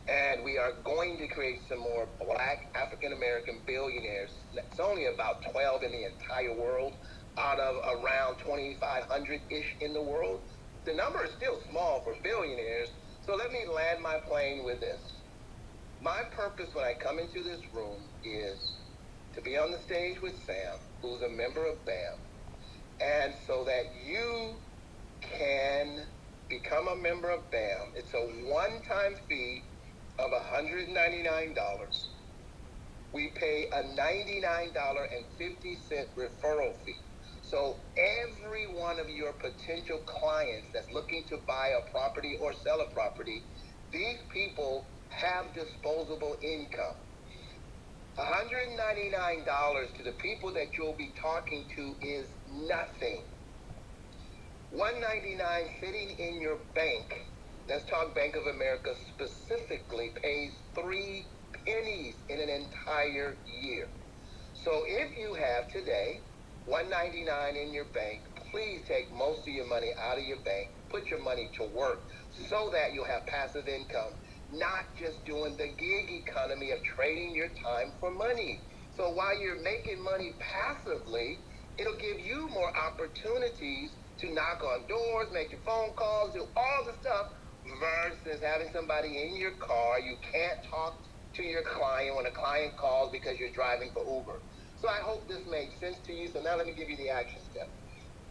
and we are going to create some more Black African American billionaires. It's only about 12 in the entire world out of around 2,500-ish in the world. The number is still small for billionaires, so let me land my plane with this. My purpose when I come into this room is to be on the stage with Sam, who's a member of BAM, and so that you can become a member of BAM. It's a one-time fee of $199. We pay a $99.50 referral fee. So every one of your potential clients that's looking to buy a property or sell a property, these people have disposable income. $199 to the people that you'll be talking to is nothing. $199 sitting in your bank, let's talk Bank of America specifically, pays 3 pennies in an entire year. So if you have today $199 in your bank, please take most of your money out of your bank, put your money to work so that you'll have passive income, not just doing the gig economy of trading your time for money. So while you're making money passively, it'll give you more opportunities to knock on doors, make your phone calls, do all the stuff versus having somebody in your car. You can't talk to your client when a client calls because you're driving for Uber. So I hope this makes sense to you. So now let me give you the action step.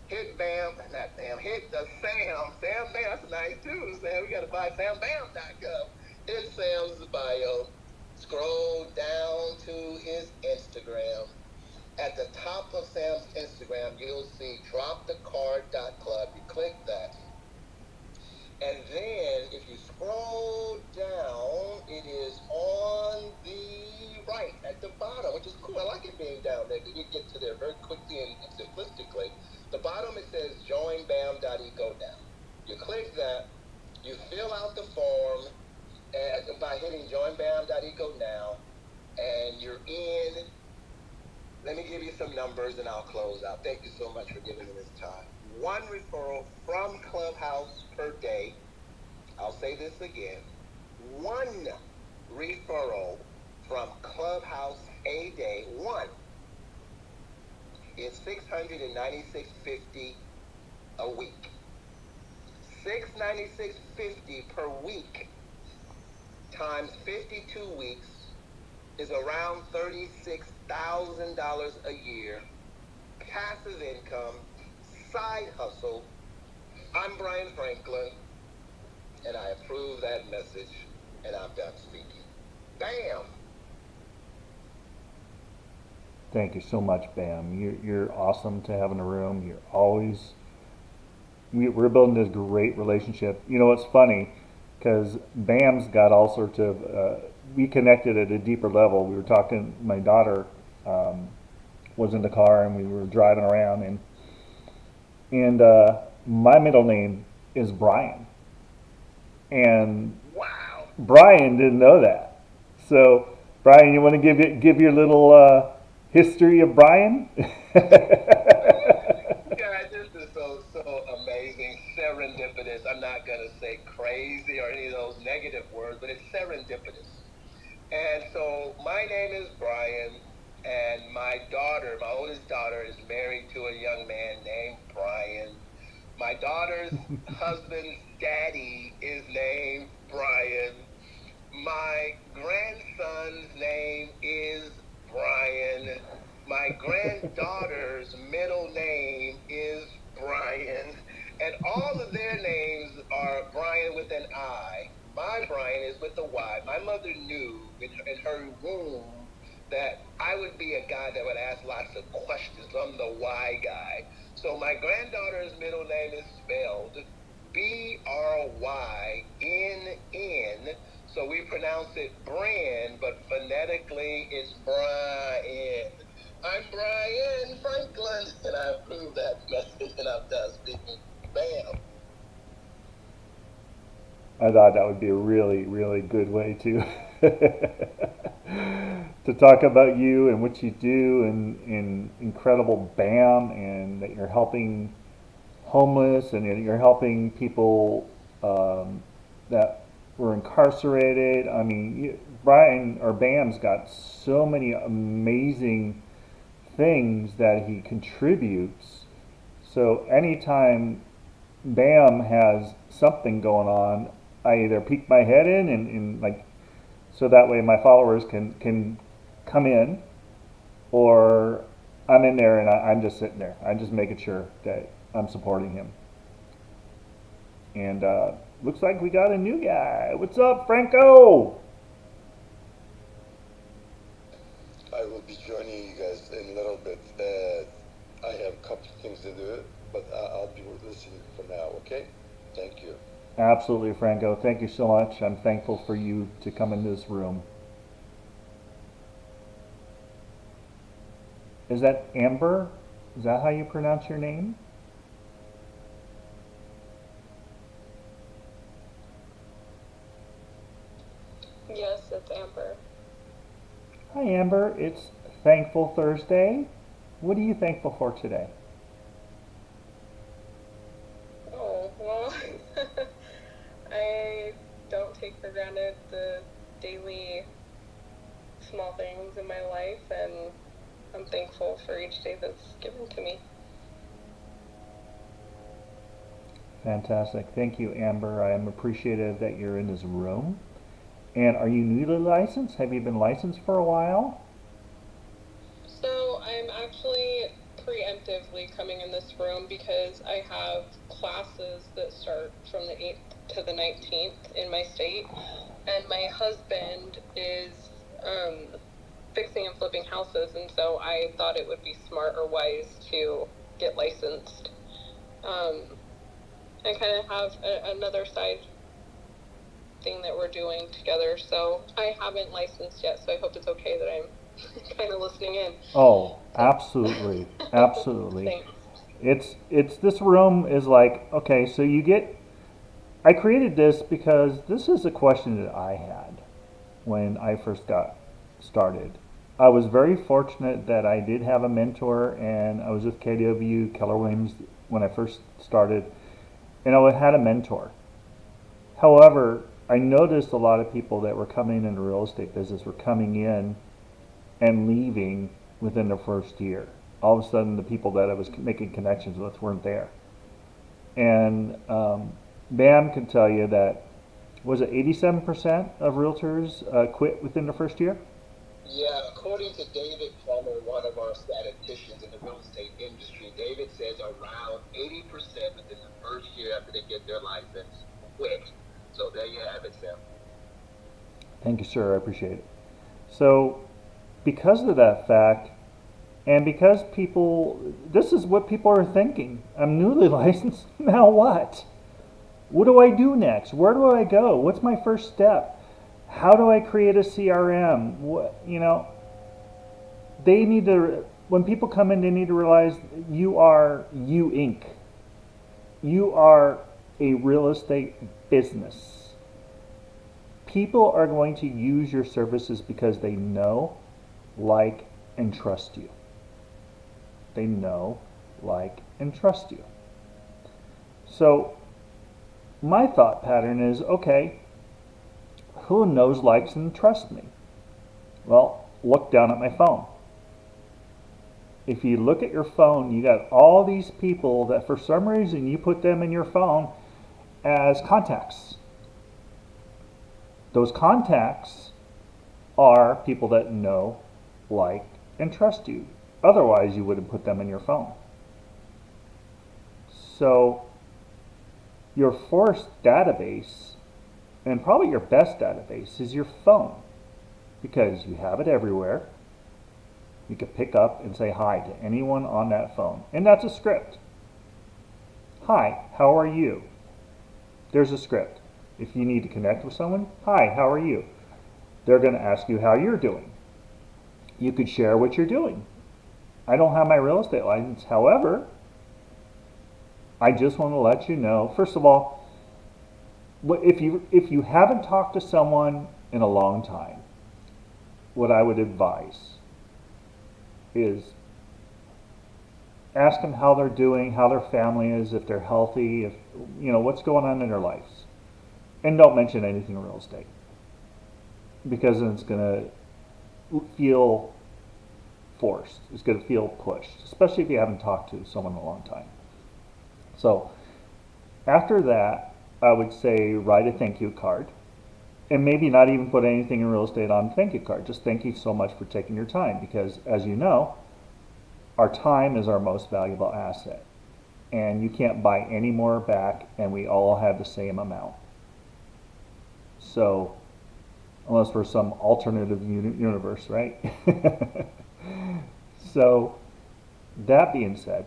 Hit BAM, not BAM, hit the Sam Bam, that's nice too, Sam. We got to buy SamBam.com. Hit Sam's bio. Scroll down to his Instagram. At the top of Sam's Instagram, you'll see dropthecard.club. You click that. And then if you scroll down, it is on the right at the bottom, which is cool. I like it being down there because you get to there very quickly and simplistically. The bottom, it says join bam.eco now. You click that, you fill out the form by hitting join bam.eco now, and you're in. Let me give you some numbers and I'll close out. Thank you so much for giving me this time. 1 referral from Clubhouse per day. I'll say this again. 1 referral from Clubhouse a day, 1, is $696.50 a week. $696.50 per week times 52 weeks is around $36,000 a year. Passive income, side hustle. I'm Brian Franklin, and I approve that message, and I'm done speaking. Bam! Thank you so much, Bam. You're awesome to have in the room. You're always, we're building this great relationship. You know, it's funny because Bam's got all sorts of, we connected at a deeper level. We were talking, my daughter was in the car and we were driving around, and my middle name is Brian. And Wow! Brian didn't know that. So, Brian, you want to give your little history of Brian? Yeah, this is so amazing, serendipitous. I'm not going to say crazy or any of those negative words, but it's serendipitous. And so my name is Brian, and my daughter, my oldest daughter, is married to a young man named Brian. My daughter's husband's daddy is named Brian. My grandson's name is Brian. My granddaughter's middle name is Brian. And all of their names are Brian with an I. My Brian is with a Y. My mother knew in her womb that I would be a guy that would ask lots of questions. I'm the why guy. So my granddaughter's middle name is spelled Brynn. So we pronounce it Bryn, but phonetically it's Brian. I'm Brian Franklin, and I approve that message, and I'm done speaking. Bam. I thought that would be a really, really good way to to talk about you and what you do and incredible BAM, and that you're helping homeless and you're helping people that were incarcerated. I mean, Brian or BAM's got so many amazing things that he contributes. So anytime BAM has something going on, I either peek my head in and like, so that way my followers can come in, or I'm in there and I'm just sitting there. I'm just making sure that I'm supporting him. And looks like we got a new guy. What's up, Franco? I will be joining you guys in a little bit. I have a couple things to do, but I'll be listening for now, okay? Thank you. Absolutely, Franco. Thank you so much. I'm thankful for you to come in this room. Is that Amber? Is that how you pronounce your name? Yes, it's Amber. Hi, Amber. It's Thankful Thursday. What are you thankful for today? Oh, well, I don't take for granted the daily small things in my life, and I'm thankful for each day that's given to me. Fantastic. Thank you, Amber. I am appreciative that you're in this room. And are you newly licensed? Have you been licensed for a while? So I'm actually preemptively coming in this room because I have classes that start from the 8th to the 19th in my state, and my husband is fixing and flipping houses, and so I thought it would be smart or wise to get licensed. I kind of have another side thing that we're doing together, so I haven't licensed yet, so I hope it's okay that I'm kind of listening in. Oh, absolutely. Absolutely. Thanks. It's this room is like, okay, so you get I created this because this is a question that I had when I first got started. I was very fortunate that I did have a mentor, and I was with KW Keller Williams when I first started, and I had a mentor. However, I noticed a lot of people that were coming into real estate business were coming in and leaving within the first year. All of a sudden, the people that I was making connections with weren't there. And Bam can tell you that, was it 87% of realtors quit within the first year? Yeah, according to David Plummer, one of our statisticians in the real estate industry, David says around 80% within the first year after they get their license quit. So there you have it, Sam. Thank you, sir. I appreciate it. So, because of that fact, and because this is what people are thinking. I'm newly licensed. Now what? What do I do next? Where do I go? What's my first step? How do I create a CRM? They need to, when people come in, they need to realize you are You Inc. You are a real estate business. People are going to use your services because they know, like, and trust you. They know, like, and trust you. So, my thought pattern is, okay, who knows, likes, and trusts me? Well, look down at my phone. If you look at your phone, you got all these people that for some reason you put them in your phone as contacts. Those contacts are people that know, like, and trust you. Otherwise, you wouldn't put them in your phone. So, your first database, and probably your best database, is your phone, because you have it everywhere. You can pick up and say hi to anyone on that phone, and that's a script. Hi, how are you? There's a script. If you need to connect with someone, hi, how are you? They're going to ask you how you're doing. You could share what you're doing. I don't have my real estate license. However, I just want to let you know, first of all, if you haven't talked to someone in a long time, what I would advise is ask them how they're doing, how their family is, if they're healthy, if what's going on in their lives. And don't mention anything real estate, because then it's going to feel forced. It's going to feel pushed, especially if you haven't talked to someone in a long time. So after that, I would say write a thank you card, and maybe not even put anything in real estate on the thank you card. Just thank you so much for taking your time, because as you know, our time is our most valuable asset, and you can't buy any more back, and we all have the same amount. So unless we're some alternative universe, right? So that being said,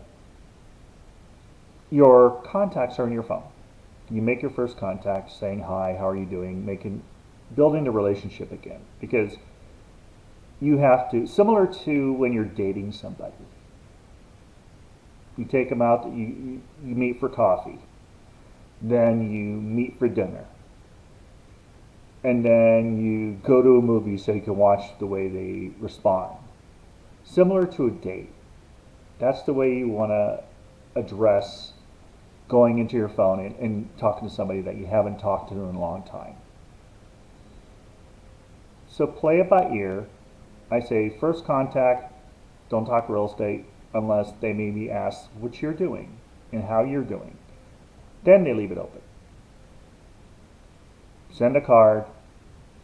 your contacts are in your phone. You make your first contact saying hi, how are you doing, building a relationship again. Because you have to, similar to when you're dating somebody, you take them out, you meet for coffee, then you meet for dinner, and then you go to a movie so you can watch the way they respond. Similar to a date. That's the way you want to address going into your phone and talking to somebody that you haven't talked to in a long time. So play it by ear. I say first contact, don't talk real estate unless they maybe ask what you're doing and how you're doing. Then they leave it open. Send a card.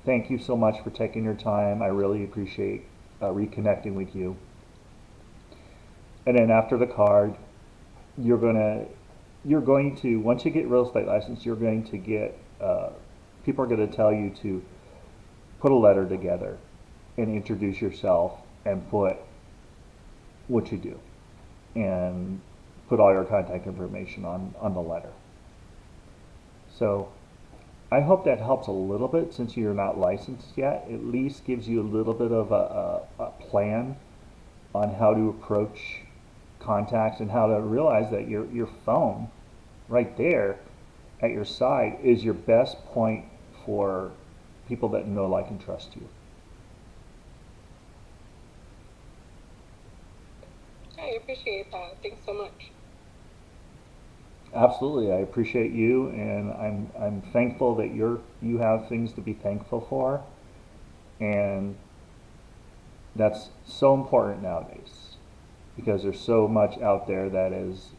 Thank you so much for taking your time. I really appreciate reconnecting with you. And then after the card, you're going to once you get real estate license, you're going to get people are going to tell you to put a letter together and introduce yourself and put what you do and put all your contact information on the letter. So I hope that helps a little bit since you're not licensed yet. At least gives you a little bit of a plan on how to approach contacts and how to realize that your phone right there at your side is your best point for people that know, like, and trust you. I appreciate that. Thanks so much. Absolutely, I appreciate you, and I'm thankful that you have things to be thankful for, and that's so important nowadays because there's so much out there that is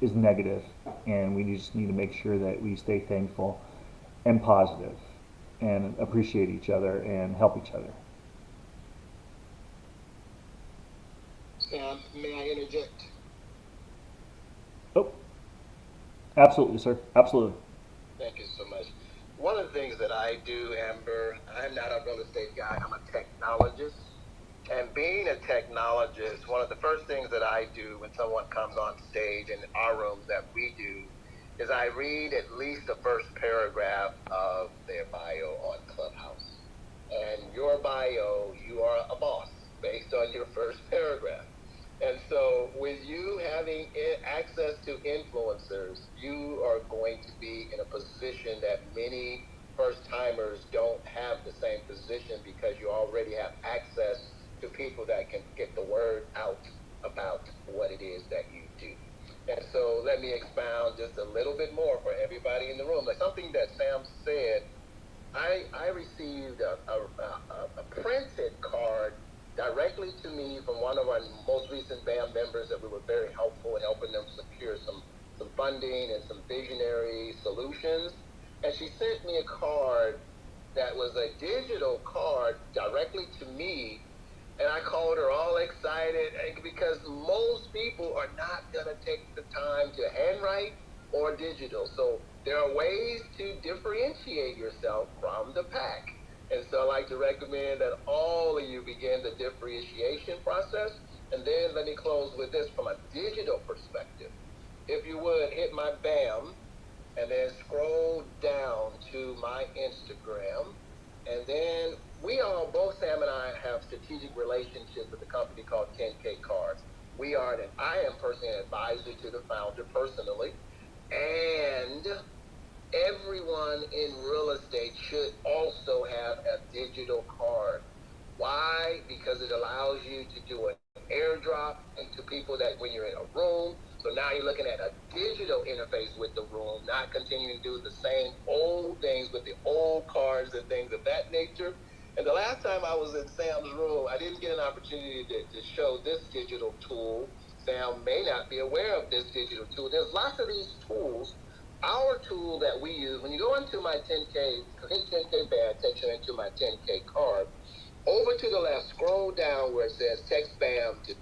negative, and we just need to make sure that we stay thankful and positive and appreciate each other and help each other. Sam, may I interject? Oh, absolutely, sir. Absolutely. Thank you so much. One of the things that I do, Amber, I'm not a real estate guy, I'm a technologist. And being a technologist, one of the first things that I do when someone comes on stage in our rooms that we do is I read at least the first paragraph of their bio on Clubhouse. And your bio, you are a boss based on your first paragraph. And so, with you having access to influencers, you are going to be in a position that many first timers don't have the same position because you already have access to people that can get the word out about what it is that you do. And so, let me expound just a little bit more for everybody in the room. Like something that Sam said, I received a printed card directly to me from one of our most recent BAM members that we were very helpful in helping them secure some funding and some visionary solutions. And she sent me a card that was a digital card directly to me. And I called her all excited because most people are not going to take the time to handwrite or digital. So there are ways to differentiate yourself from the pack. And so I like to recommend that all of you begin the differentiation process. And then let me close with this from a digital perspective. If you would, hit my BAM and then scroll down to my Instagram. And then we all, both Sam and I, have strategic relationships with a company called 10K Cards. I am personally an advisor to the founder personally. And everyone in real estate should also have a digital card. Why? Because it allows you to do an airdrop to people that when you're in a room. So now you're looking at a digital interface with the room, not continuing to do the same old things with the old cards and things of that nature. And the last time I was in Sam's room, I didn't get an opportunity to show this digital tool. Sam may not be aware of this digital tool. There's lots of these tools. Our tool that we use, when you go into my 10K, hit 10K band takes you into my 10K card. Over to the left, scroll down where it says text BAM to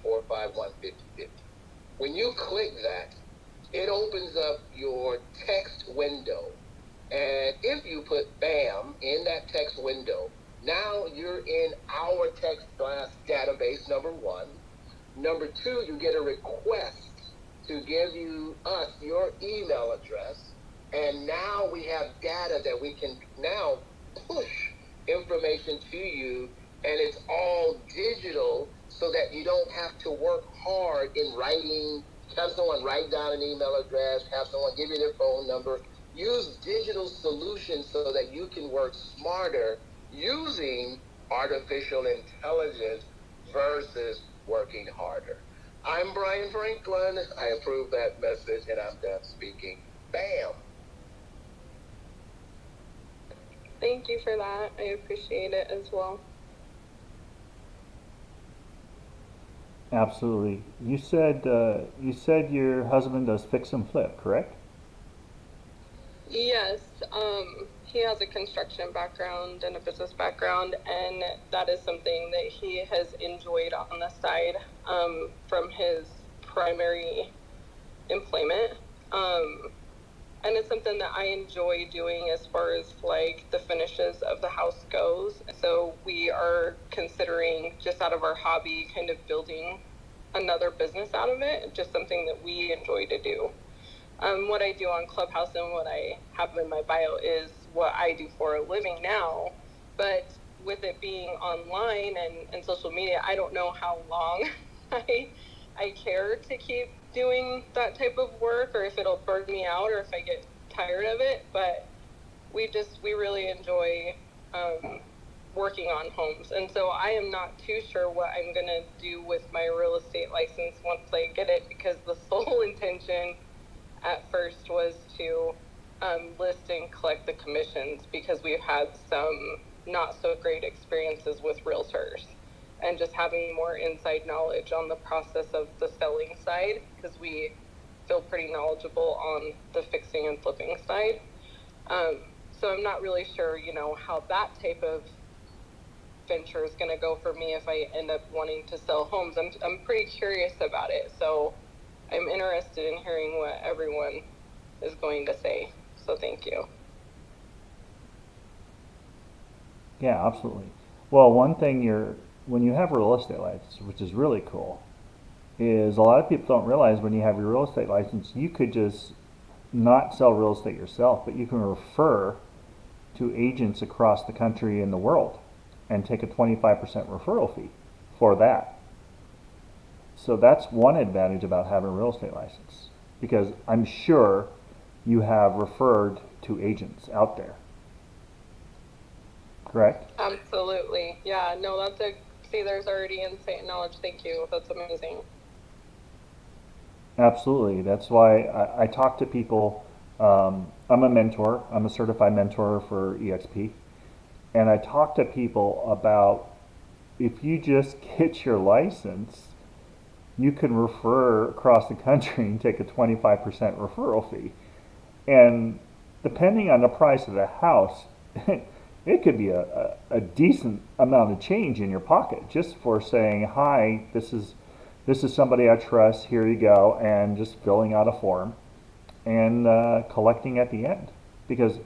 323-451-5050. When you click that, it opens up your text window. And if you put BAM in that text window, now you're in our text blast database, number one. Number two, you get a request. to give us your email address, and now we have data that we can now push information to you, and it's all digital so that you don't have to work hard in writing, have someone write down an email address, have someone give you their phone number. Use digital solutions so that you can work smarter using artificial intelligence versus working harder. I'm Brian Franklin. I approve that message and I'm done speaking. Bam! Thank you for that. I appreciate it as well. Absolutely. You said your husband does fix and flip, correct? Yes, he has a construction background and a business background, and that is something that he has enjoyed on the side from his primary employment. And it's something that I enjoy doing as far as like the finishes of the house goes. So we are considering, just out of our hobby, kind of building another business out of it, just something that we enjoy to do. What I do on Clubhouse and what I have in my bio is what I do for a living now. But with it being online and social media, I don't know how long I care to keep doing that type of work, or if it'll burn me out, or if I get tired of it. But we really enjoy working on homes, and so I am not too sure what I'm gonna do with my real estate license once I get it, because the sole intention at first was to list and collect the commissions, because we've had some not so great experiences with realtors, and just having more inside knowledge on the process of the selling side, because we feel pretty knowledgeable on the fixing and flipping side. So I'm not really sure, how that type of venture is going to go for me if I end up wanting to sell homes. I'm pretty curious about it, so I'm interested in hearing what everyone is going to say. So thank you. Yeah, absolutely. Well, one thing when you have a real estate license, which is really cool, is a lot of people don't realize when you have your real estate license, you could just not sell real estate yourself, but you can refer to agents across the country and the world and take a 25% referral fee for that. So that's one advantage about having a real estate license, because I'm sure you have referred to agents out there. Correct? Absolutely. Yeah, no, see, there's already insight and knowledge. Thank you. That's amazing. Absolutely. That's why I talk to people. I'm a mentor. I'm a certified mentor for eXp. And I talk to people about, if you just get your license, you can refer across the country and take a 25% referral fee. And depending on the price of the house, it could be a decent amount of change in your pocket just for saying, hi, this is somebody I trust, here you go, and just filling out a form and collecting at the end. Because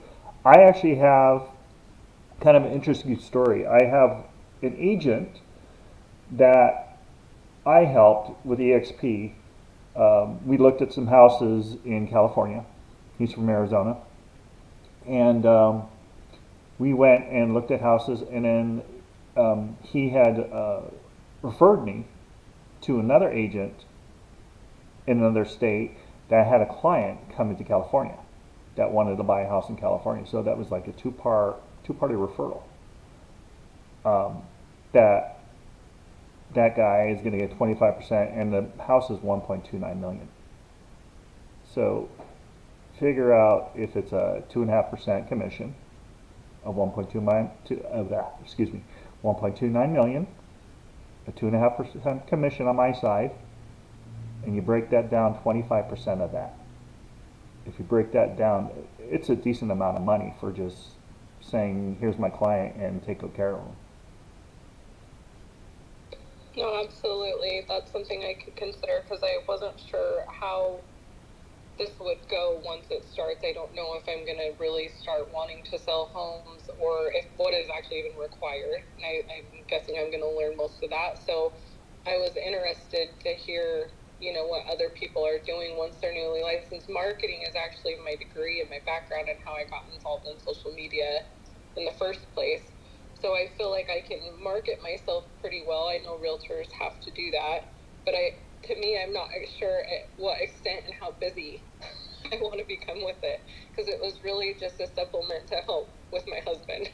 I actually have kind of an interesting story. I have an agent that I helped with eXp. We looked at some houses in California. He's from Arizona. And we went and looked at houses, and then he had referred me to another agent in another state that had a client coming to California that wanted to buy a house in California. So that was like a two-party referral. That guy is going to get 25%, and the house is 1.29 million. So figure out if it's a 2.5% commission of 1.29 million, a 2.5% commission on my side, and you break that down, 25% of that. If you break that down, it's a decent amount of money for just saying, here's my client and take good care of them. No, absolutely. That's something I could consider, because I wasn't sure how this would go once it starts. I don't know if I'm going to really start wanting to sell homes, or if what is actually even required. And I'm guessing I'm going to learn most of that. So I was interested to hear you know, what other people are doing once they're newly licensed. Marketing is actually my degree and my background and how I got involved in social media in the first place. So I feel like I can market myself pretty well. I know realtors have to do that, but to me, I'm not sure at what extent and how busy I want to become with it, because it was really just a supplement to help with my husband.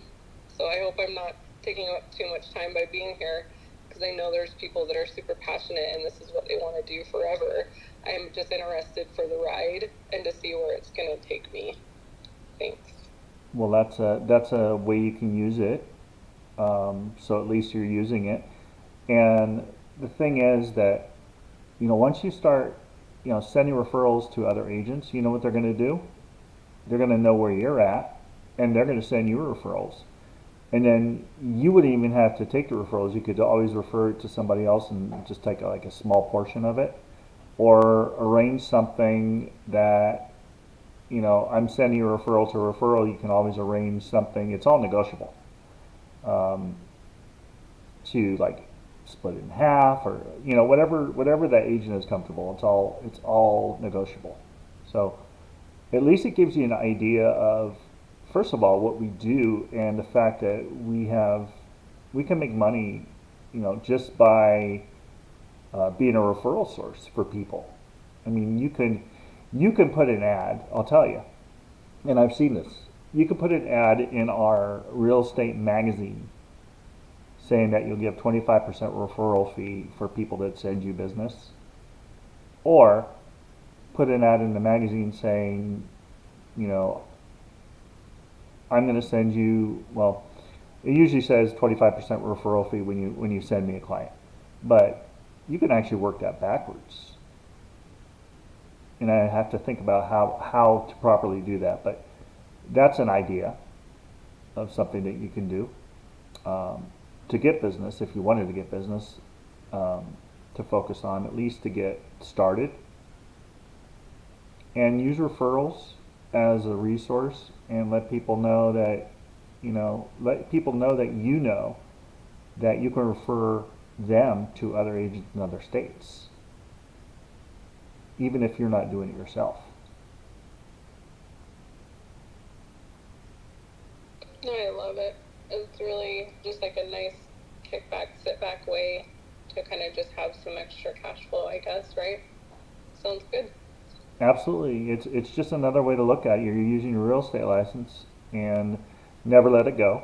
So I hope I'm not taking up too much time by being here, because I know there's people that are super passionate and this is what they want to do forever. I'm just interested for the ride and to see where it's going to take me. Thanks. Well, that's a way you can use it. So at least you're using it. And the thing is that, once you start, sending referrals to other agents, you know what they're going to do? They're going to know where you're at, and they're going to send you referrals. And then you wouldn't even have to take the referrals. You could always refer it to somebody else and just take like a small portion of it, or arrange something that, I'm sending you a referral to a referral. You can always arrange something. It's all negotiable. To like split it in half, or whatever that agent is comfortable. It's all negotiable. So at least it gives you an idea of, first of all, what we do, and the fact that we can make money, just by being a referral source for people. I mean, you can put an ad. I'll tell you, and I've seen this. You can put an ad in our real estate magazine saying that you'll give 25% referral fee for people that send you business, or put an ad in the magazine saying, I'm going to send you, well, it usually says 25% referral fee when you send me a client, but you can actually work that backwards. And I have to think about how to properly do that, but that's an idea of something that you can do to get business, if you wanted to get business, to focus on, at least to get started. And use referrals as a resource, and let people know that, that you can refer them to other agents in other states, even if you're not doing it yourself. No, I love it. It's really just like a nice kickback, sit back way to kind of just have some extra cash flow, I guess, right? Sounds good. Absolutely. It's just another way to look at it. You're using your real estate license, and never let it go,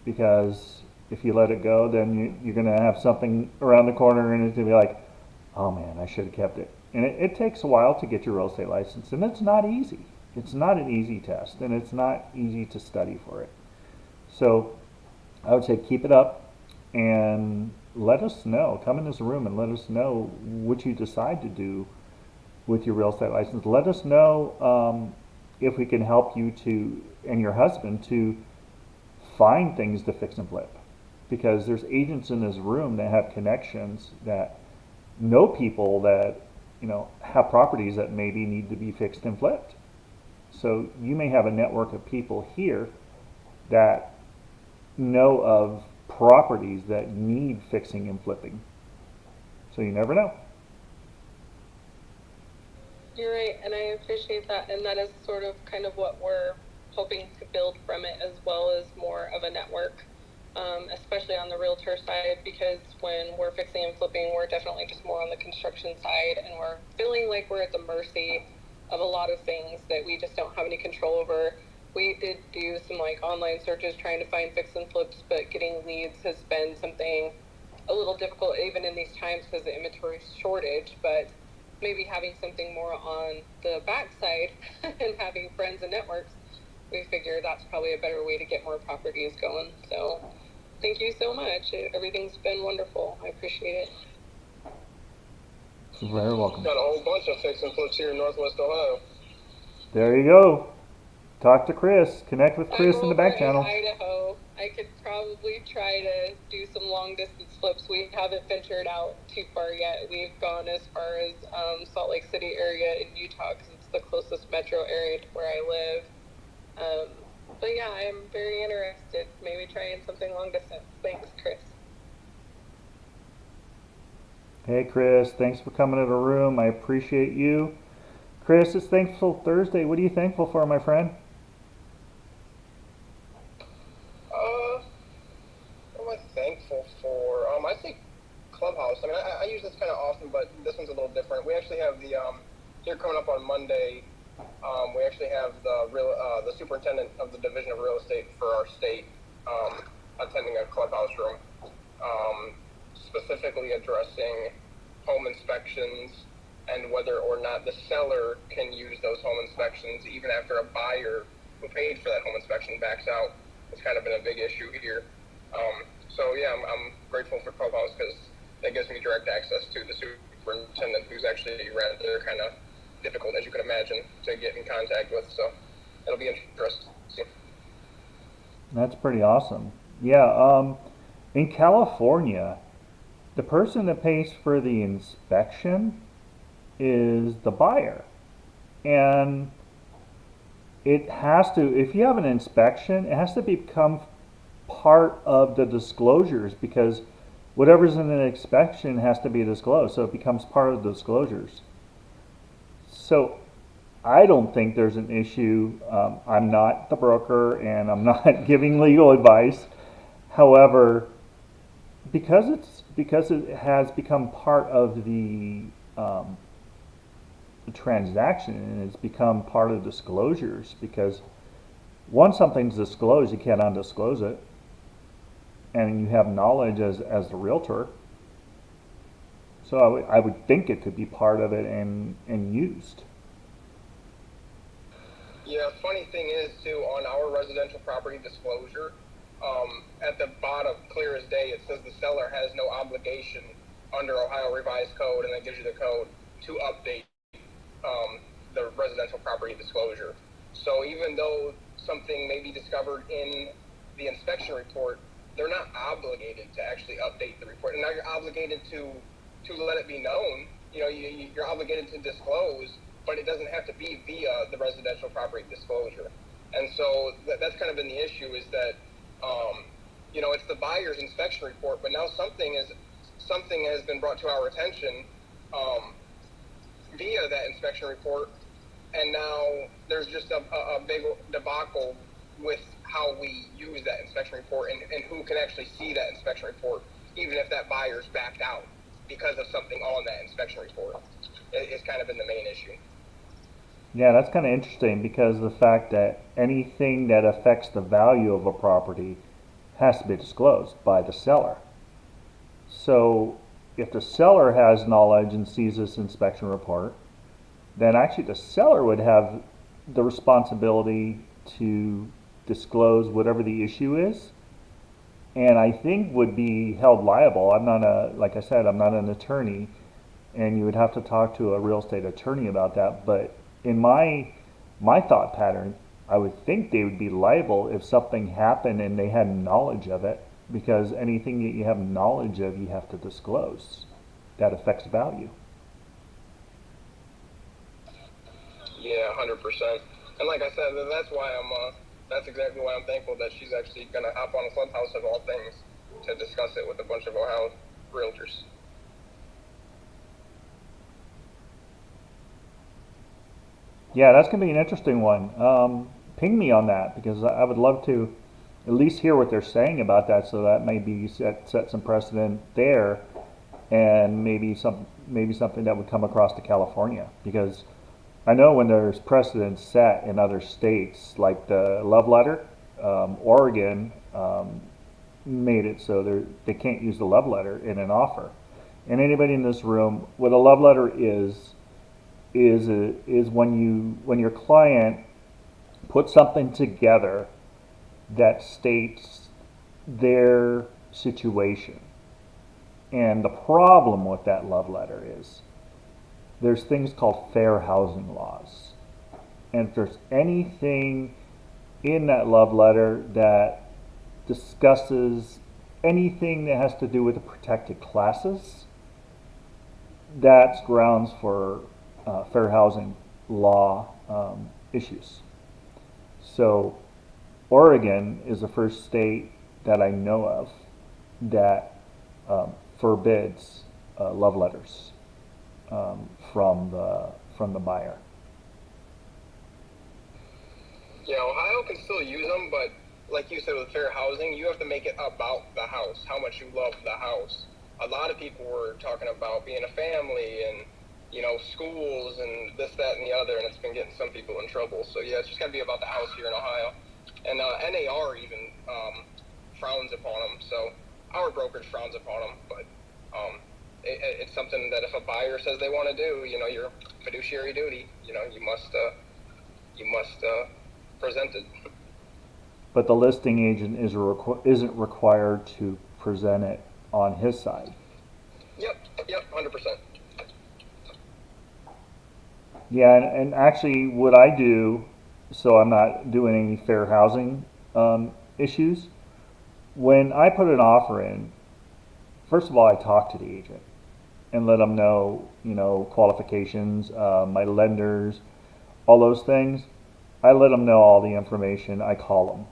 because if you let it go, then you're going to have something around the corner and it's going to be like, oh man, I should have kept it. And it takes a while to get your real estate license, and it's not easy. It's not an easy test, and it's not easy to study for it. So I would say keep it up, and let us know. Come in this room and let us know what you decide to do with your real estate license. Let us know if we can help you and your husband to find things to fix and flip. Because there's agents in this room that have connections, that know people that, have properties that maybe need to be fixed and flipped. So you may have a network of people here that know of properties that need fixing and flipping. So you never know. You're right, and I appreciate that, and that is sort of kind of what we're hoping to build from it, as well as more of a network, especially on the realtor side, because when we're fixing and flipping, we're definitely just more on the construction side, and we're feeling like we're at the mercy of a lot of things that we just don't have any control over. We did do some like online searches trying to find fix and flips, but getting leads has been something a little difficult even in these times because of the inventory shortage. But maybe having something more on the backside and having friends and networks, we figure that's probably a better way to get more properties going. So thank you so much. Everything's been wonderful. I appreciate it. You're very welcome. Got a whole bunch of fix and flips here in Northwest Ohio. There you go. Talk to Chris. Connect with Chris in the back channel. Idaho. I could probably try to do some long distance flips. We haven't ventured out too far yet. We've gone as far as Salt Lake City area in Utah because it's the closest metro area to where I live. But yeah, I'm very interested. Maybe trying something long distance. Thanks, Chris. Hey Chris, thanks for coming to the room. I appreciate you. Chris, it's Thankful Thursday. What are you thankful for, my friend? Uh, what am I thankful for? I think Clubhouse. I mean, I use this kind of often, but this one's a little different. We actually have the here coming up on Monday. We actually have the superintendent of the division of real estate for our state attending a Clubhouse room, specifically addressing home inspections and whether or not the seller can use those home inspections even after a buyer who paid for that home inspection backs out. It's kind of been a big issue here. So yeah, I'm grateful for Clubhouse because that gives me direct access to the superintendent, who's actually rather kind of difficult, as you can imagine, to get in contact with. So it'll be interesting. That's pretty awesome. Yeah, in California, the person that pays for the inspection is the buyer. And it has to, if you have an inspection, it has to become part of the disclosures because whatever's in an inspection has to be disclosed. So it becomes part of the disclosures. So I don't think there's an issue. I'm not the broker and I'm not giving legal advice. However, because it has become part of the transaction and it's become part of disclosures because once something's disclosed, you can't undisclose it, and you have knowledge as the realtor. So I would think it could be part of it and used. Yeah, funny thing is too, on our residential property disclosure, at the bottom, clear as day, it says the seller has no obligation under Ohio Revised Code, and that gives you the code to update the residential property disclosure. So even though something may be discovered in the inspection report, they're not obligated to actually update the report. And now you're obligated to let it be known. You know, you're obligated to disclose, but it doesn't have to be via the residential property disclosure. And so that's kind of been the issue is that, you know, it's the buyer's inspection report, but now something has been brought to our attention via that inspection report, and now there's just a big debacle with how we use that inspection report and who can actually see that inspection report, even if that buyer's backed out because of something on that inspection report. It's kind of been the main issue. Yeah, that's kind of interesting because the fact that anything that affects the value of a property has to be disclosed by the seller. So if the seller has knowledge and sees this inspection report, then actually the seller would have the responsibility to disclose whatever the issue is, and I think would be held liable. I'm not like I said, I'm not an attorney, and you would have to talk to a real estate attorney about that. But in my thought pattern, I would think they would be liable if something happened and they had knowledge of it, because anything that you have knowledge of, you have to disclose. That affects value. Yeah, 100%. And like I said, that's exactly why I'm thankful that she's actually going to hop on a Clubhouse of all things to discuss it with a bunch of Ohio realtors. Yeah, that's going to be an interesting one. Ping me on that because I would love to at least hear what they're saying about that. So that maybe set some precedent there, and maybe something that would come across to California because I know when there's precedents set in other states, like the love letter, Oregon made it so they can't use the love letter in an offer. And anybody in this room, what a love letter is when your client puts something together that states their situation. And the problem with that love letter is there's things called fair housing laws. And if there's anything in that love letter that discusses anything that has to do with the protected classes, that's grounds for fair housing law issues. So Oregon is the first state that I know of that forbids love letters from the buyer. Yeah, Ohio can still use them, but like you said with fair housing, you have to make it about the house, how much you love the house. A lot of people were talking about being a family and, you know, schools and this, that, and the other, and it's been getting some people in trouble. So yeah, it's just gotta be about the house here in Ohio. And NAR even frowns upon them. So our brokerage frowns upon them, but it's something that if a buyer says they want to do, you know, your fiduciary duty, you know, you must present it. But the listing agent isn't required to present it on his side. Yep, 100%. Yeah, and actually what I do, so I'm not doing any fair housing issues, when I put an offer in, first of all, I talk to the agent and let them know, you know, qualifications, my lenders, all those things. I let them know all the information. I call them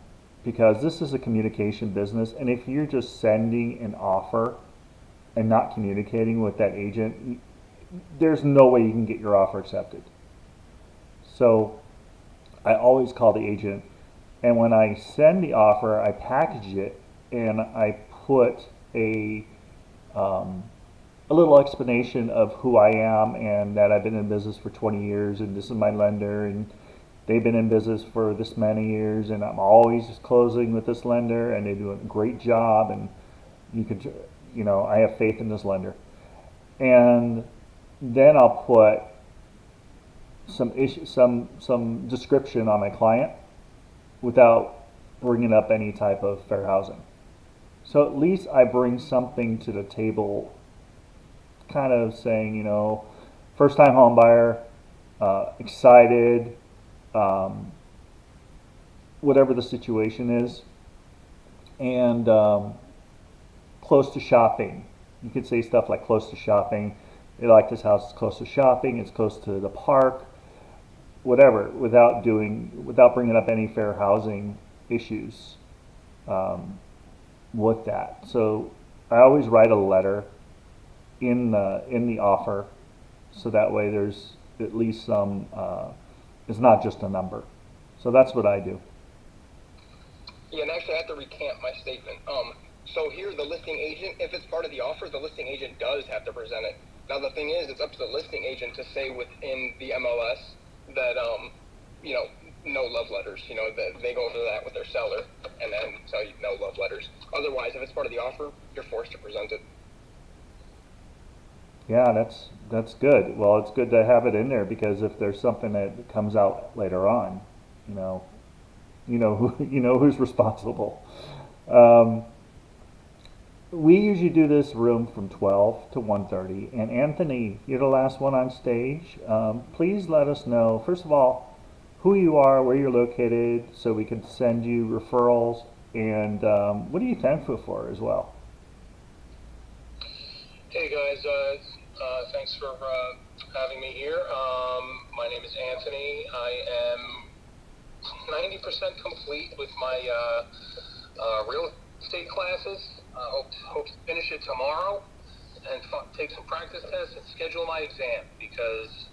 because this is a communication business, and if you're just sending an offer and not communicating with that agent, there's no way you can get your offer accepted. So I always call the agent, and when I send the offer, I package it and I put a little explanation of who I am and that I've been in business for 20 years and this is my lender and they've been in business for this many years and I'm always closing with this lender and they do a great job and you could, you know, I have faith in this lender. And then I'll put some description on my client without bringing up any type of fair housing. So at least I bring something to the table, kind of saying, you know, first time home buyer, excited, whatever the situation is, and close to shopping. You could say stuff like close to shopping. They like this house, it's close to shopping, it's close to the park, whatever, without bringing up any fair housing issues with that. So I always write a letter in the offer, so that way there's at least some. It's not just a number. So that's what I do. Yeah, and actually I have to recant my statement. So here, the listing agent, if it's part of the offer, the listing agent does have to present it. Now the thing is, it's up to the listing agent to say within the MLS that, you know, no love letters. You know, that they go over that with their seller and then tell you no love letters. Otherwise, if it's part of the offer, you're forced to present it. Yeah, that's good. Well, it's good to have it in there because if there's something that comes out later on, you know who's responsible. We usually do this room from 12 to 1:30. And Anthony, you're the last one on stage. Please let us know, first of all, who you are, where you're located, so we can send you referrals, and what are you thankful for as well? Hey guys, thanks for having me here. My name is Anthony. I am 90% complete with my real estate classes. Hope to finish it tomorrow and take some practice tests and schedule my exam because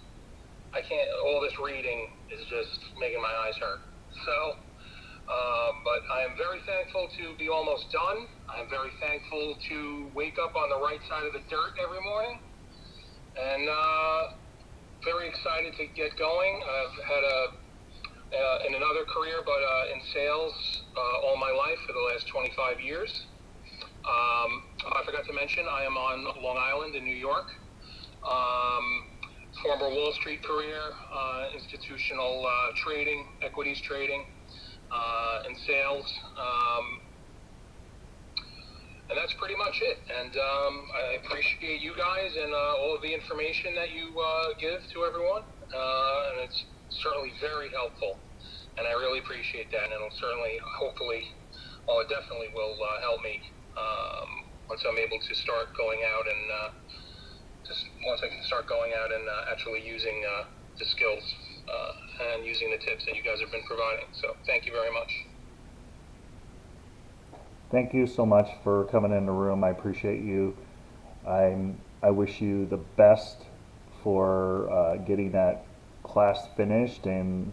I can't. All this reading is just making my eyes hurt. So, but I am very thankful to be almost done. I'm very thankful to wake up on the right side of the dirt every morning, and very excited to get going. I've had in another career, but in sales all my life for the last 25 years. I forgot to mention I am on Long Island in New York. Former Wall Street career, institutional trading, equities trading, and sales. And that's pretty much it. And I appreciate you guys and all of the information that you give to everyone. And it's certainly very helpful. And I really appreciate that. And it'll certainly, hopefully, it definitely will help me once I'm able to start going out and once I can start going out and actually using the skills and using the tips that you guys have been providing. So thank you very much. Thank you so much for coming in the room. I appreciate you. I'm I wish you the best for getting that class finished, and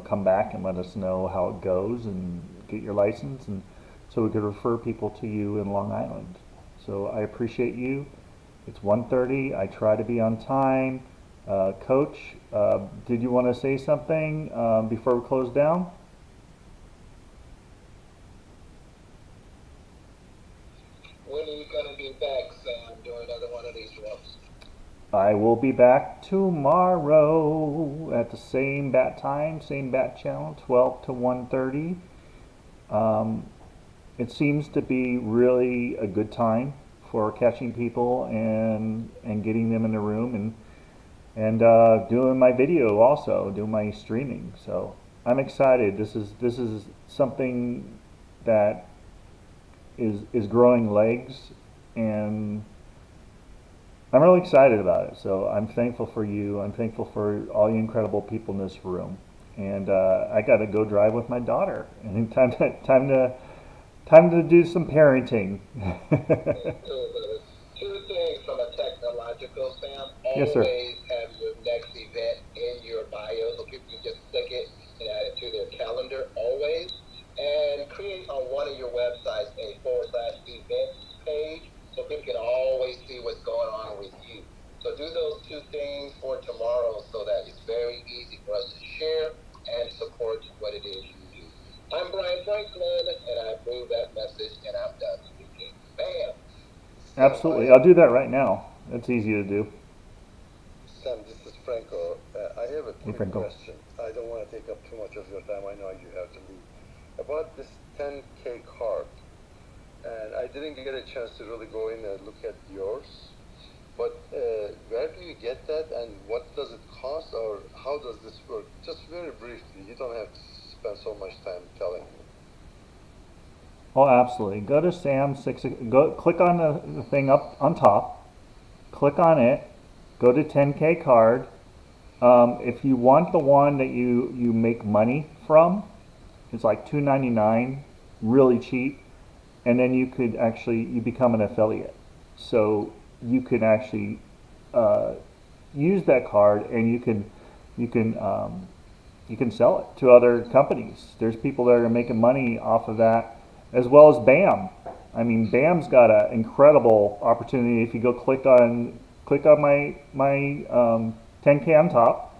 come back and let us know how it goes and get your license, and so we could refer people to you in Long Island. So I appreciate you. It's 1:30. I try to be on time. Coach, did you want to say something before we close down? When are you gonna be back, Sam, doing another one of these rooms? I will be back tomorrow at the same bat time, same bat channel, 12 to 1:30. Um, it seems to be really a good time for catching people and getting them in the room, and doing my video, also doing my streaming. So I'm excited. This is something that is growing legs, and I'm really excited about it. So I'm thankful for you. I'm thankful for all you incredible people in this room. And I got to go drive with my daughter. And time to do some parenting. Two things from a technological Sam. Yes, sir. Always have your next event in your bio so people can just click it and add it to their calendar. Always. And create on one of your websites a /events page so people can always see what's going on with you. So do those two things for tomorrow so that it's very easy for us to share and support what it is you do. I'm Brian Franklin, and I approve that message, and I'm done speaking. Bam! Absolutely. I'll do that right now. It's easy to do. Sam, this is Franco. I have a quick Franco. question. I don't want to take up too much of your time. I know you have to leave. About this 10K card, and I didn't get a chance to really go in and look at yours, but where do you get that, and what does it cost, or how does this work? Just very briefly. You don't have to spend so much time telling me. Oh, absolutely. Go to Sam6. Go click on the thing up on top. Click on it. Go to 10K card. If you want the one that you make money from, it's like $2.99, really cheap, and then you become an affiliate. So you can actually use that card, and you can sell it to other companies. There's people that are making money off of that, as well as BAM. I mean, BAM's got an incredible opportunity. If you go click on my 10K on top,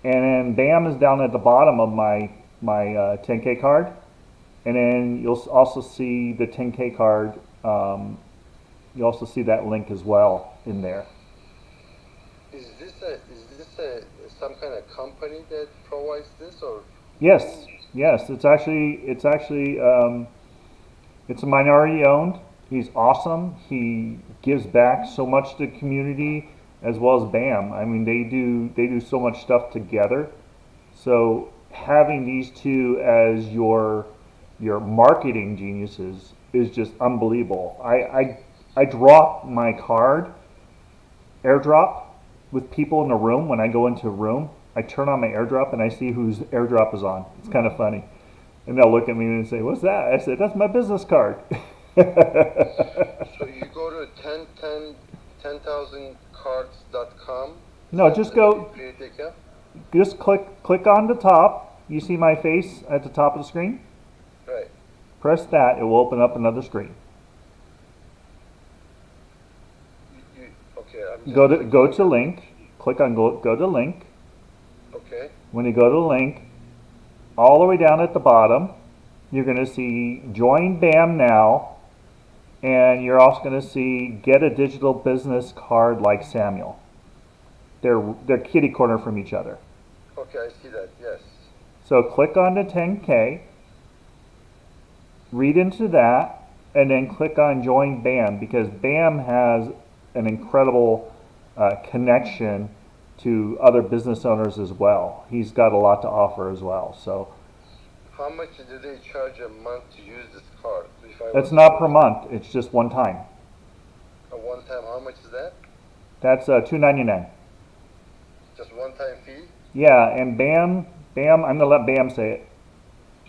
and then BAM is down at the bottom of my 10K card, and then you'll also see the 10K card. You also see that link as well in there. Is this some kind of company that provides this, or? Yes. It's a minority owned. He's awesome. He gives back so much to the community, as well as BAM. I mean, they do so much stuff together. So having these two as your marketing geniuses is just unbelievable. I drop my card, airdrop, with people in the room. When I go into a room, I turn on my airdrop and I see whose airdrop is on. It's kind of funny. And they'll look at me and say, "What's that?" I said, "That's my business card." So you go to 10,000cards.com? No, just click on the top. You see my face at the top of the screen? Right. Press that. It will open up another screen. Okay. I'm just Go to link. Click on go to link. Okay. When you go to link, all the way down at the bottom, you're going to see Join BAM Now, and you're also going to see Get a Digital Business Card Like Samuel. They're kitty corner from each other. Okay, I see that. Yes. So click on the 10K, read into that, and then click on Join BAM, because BAM has an incredible connection to other business owners as well. He's got a lot to offer as well. So How much do they charge a month to use this card? it's not per month. It's just one time. A one time, how much is that? That's $2.99. Just one time fee? Yeah, and BAM. I'm gonna let BAM say it.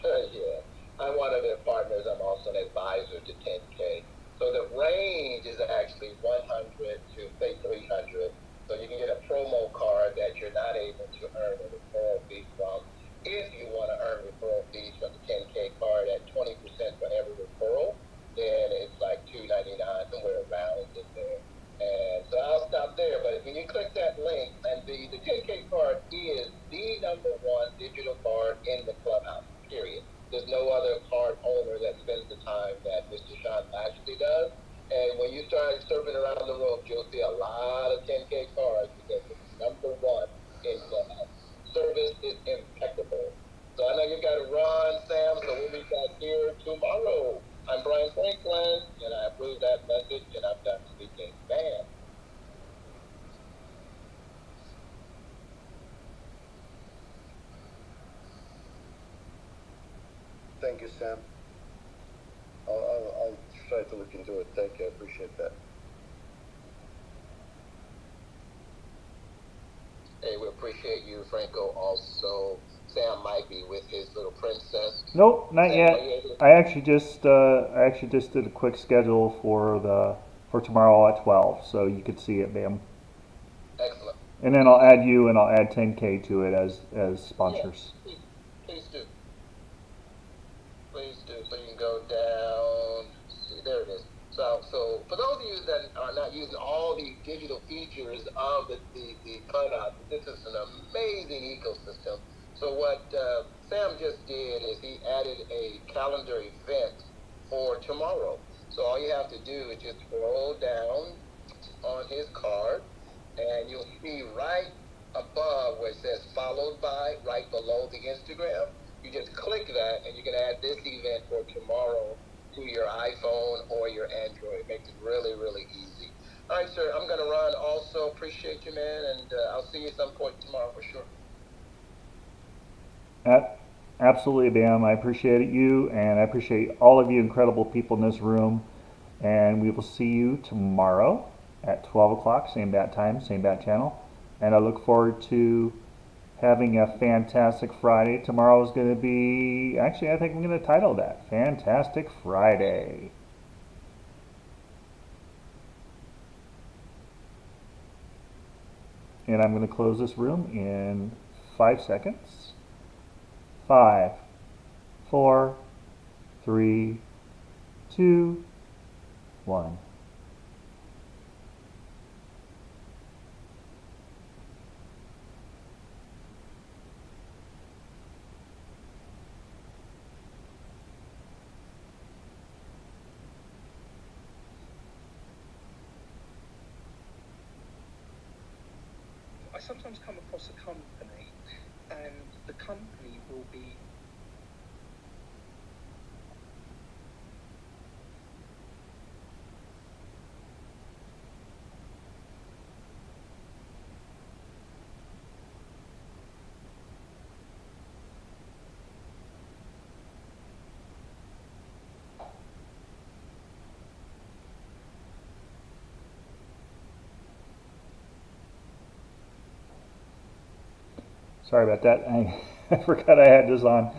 Yeah, I'm one of their partners. I'm also an advisor to 10K. So the range is actually 100 to say 300. So you can get a promo card that you're not able to earn a referral fee from. If you want to earn referral fees from the 10K card at 20% for every referral, then it's like $2.99, somewhere around in there. And so I'll stop there. But when you click that link, and the 10K card is the #1 digital card in the clubhouse, period. There's no other card owner that spends the time that Mr. Sean Lashley does. And when you start surfing around the room, you'll see a lot of 10K cards because it's #1 in clubhouse. Service is impeccable. So I know you got to run, Sam, so we'll be back here tomorrow. I'm Brian Franklin, and I approve that message, and I'm done speaking. Bam. Thank you, Sam. I'll try to look into it. Thank you. I appreciate that. Hey, we appreciate you, Franco. Also, Sam might be with his little princess. Nope, not Sam, yet. are you able to- I actually just did a quick schedule for tomorrow at 12, so you could see it, Bam. Excellent. And then I'll add you and I'll add 10K to it as sponsors. Yeah, please do. Please do. So you can go down. See, there it is. So for those of you that are not using all the digital features of the clubhouse, this is an amazing ecosystem. So what Sam just did is he added a calendar event for tomorrow. So all you have to do is just scroll down on his card, and you'll see right above where it says followed by, right below the Instagram. You just click that, and you can add this event for tomorrow to your iPhone or your Android. It makes it really, really easy. All right, sir, I'm going to run also. Appreciate you, man, and I'll see you at some point tomorrow for sure. Absolutely, Bam. I appreciate you, and I appreciate all of you incredible people in this room. And we will see you tomorrow at 12 o'clock, same bat time, same bat channel. And I look forward to having a fantastic Friday. Tomorrow is going to be, actually, I think I'm going to title that Fantastic Friday. And I'm going to close this room in 5 seconds. 5, 4, 3, 2, 1. I sometimes come across a company, and the company will be Sorry about that. I forgot I had this on.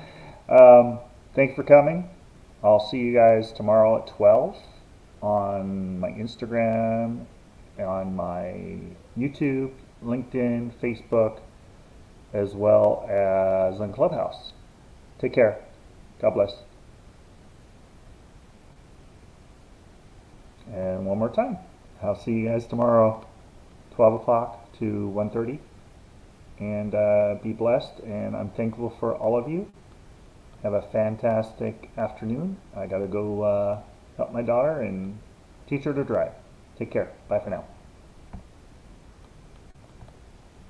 Thanks for coming. I'll see you guys tomorrow at 12 on my Instagram, on my YouTube, LinkedIn, Facebook, as well as on Clubhouse. Take care. God bless. And one more time, I'll see you guys tomorrow, 12 o'clock to 1:30. And be blessed, and I'm thankful for all of you. Have a fantastic afternoon. I gotta go help my daughter and teach her to drive. Take care. Bye for now.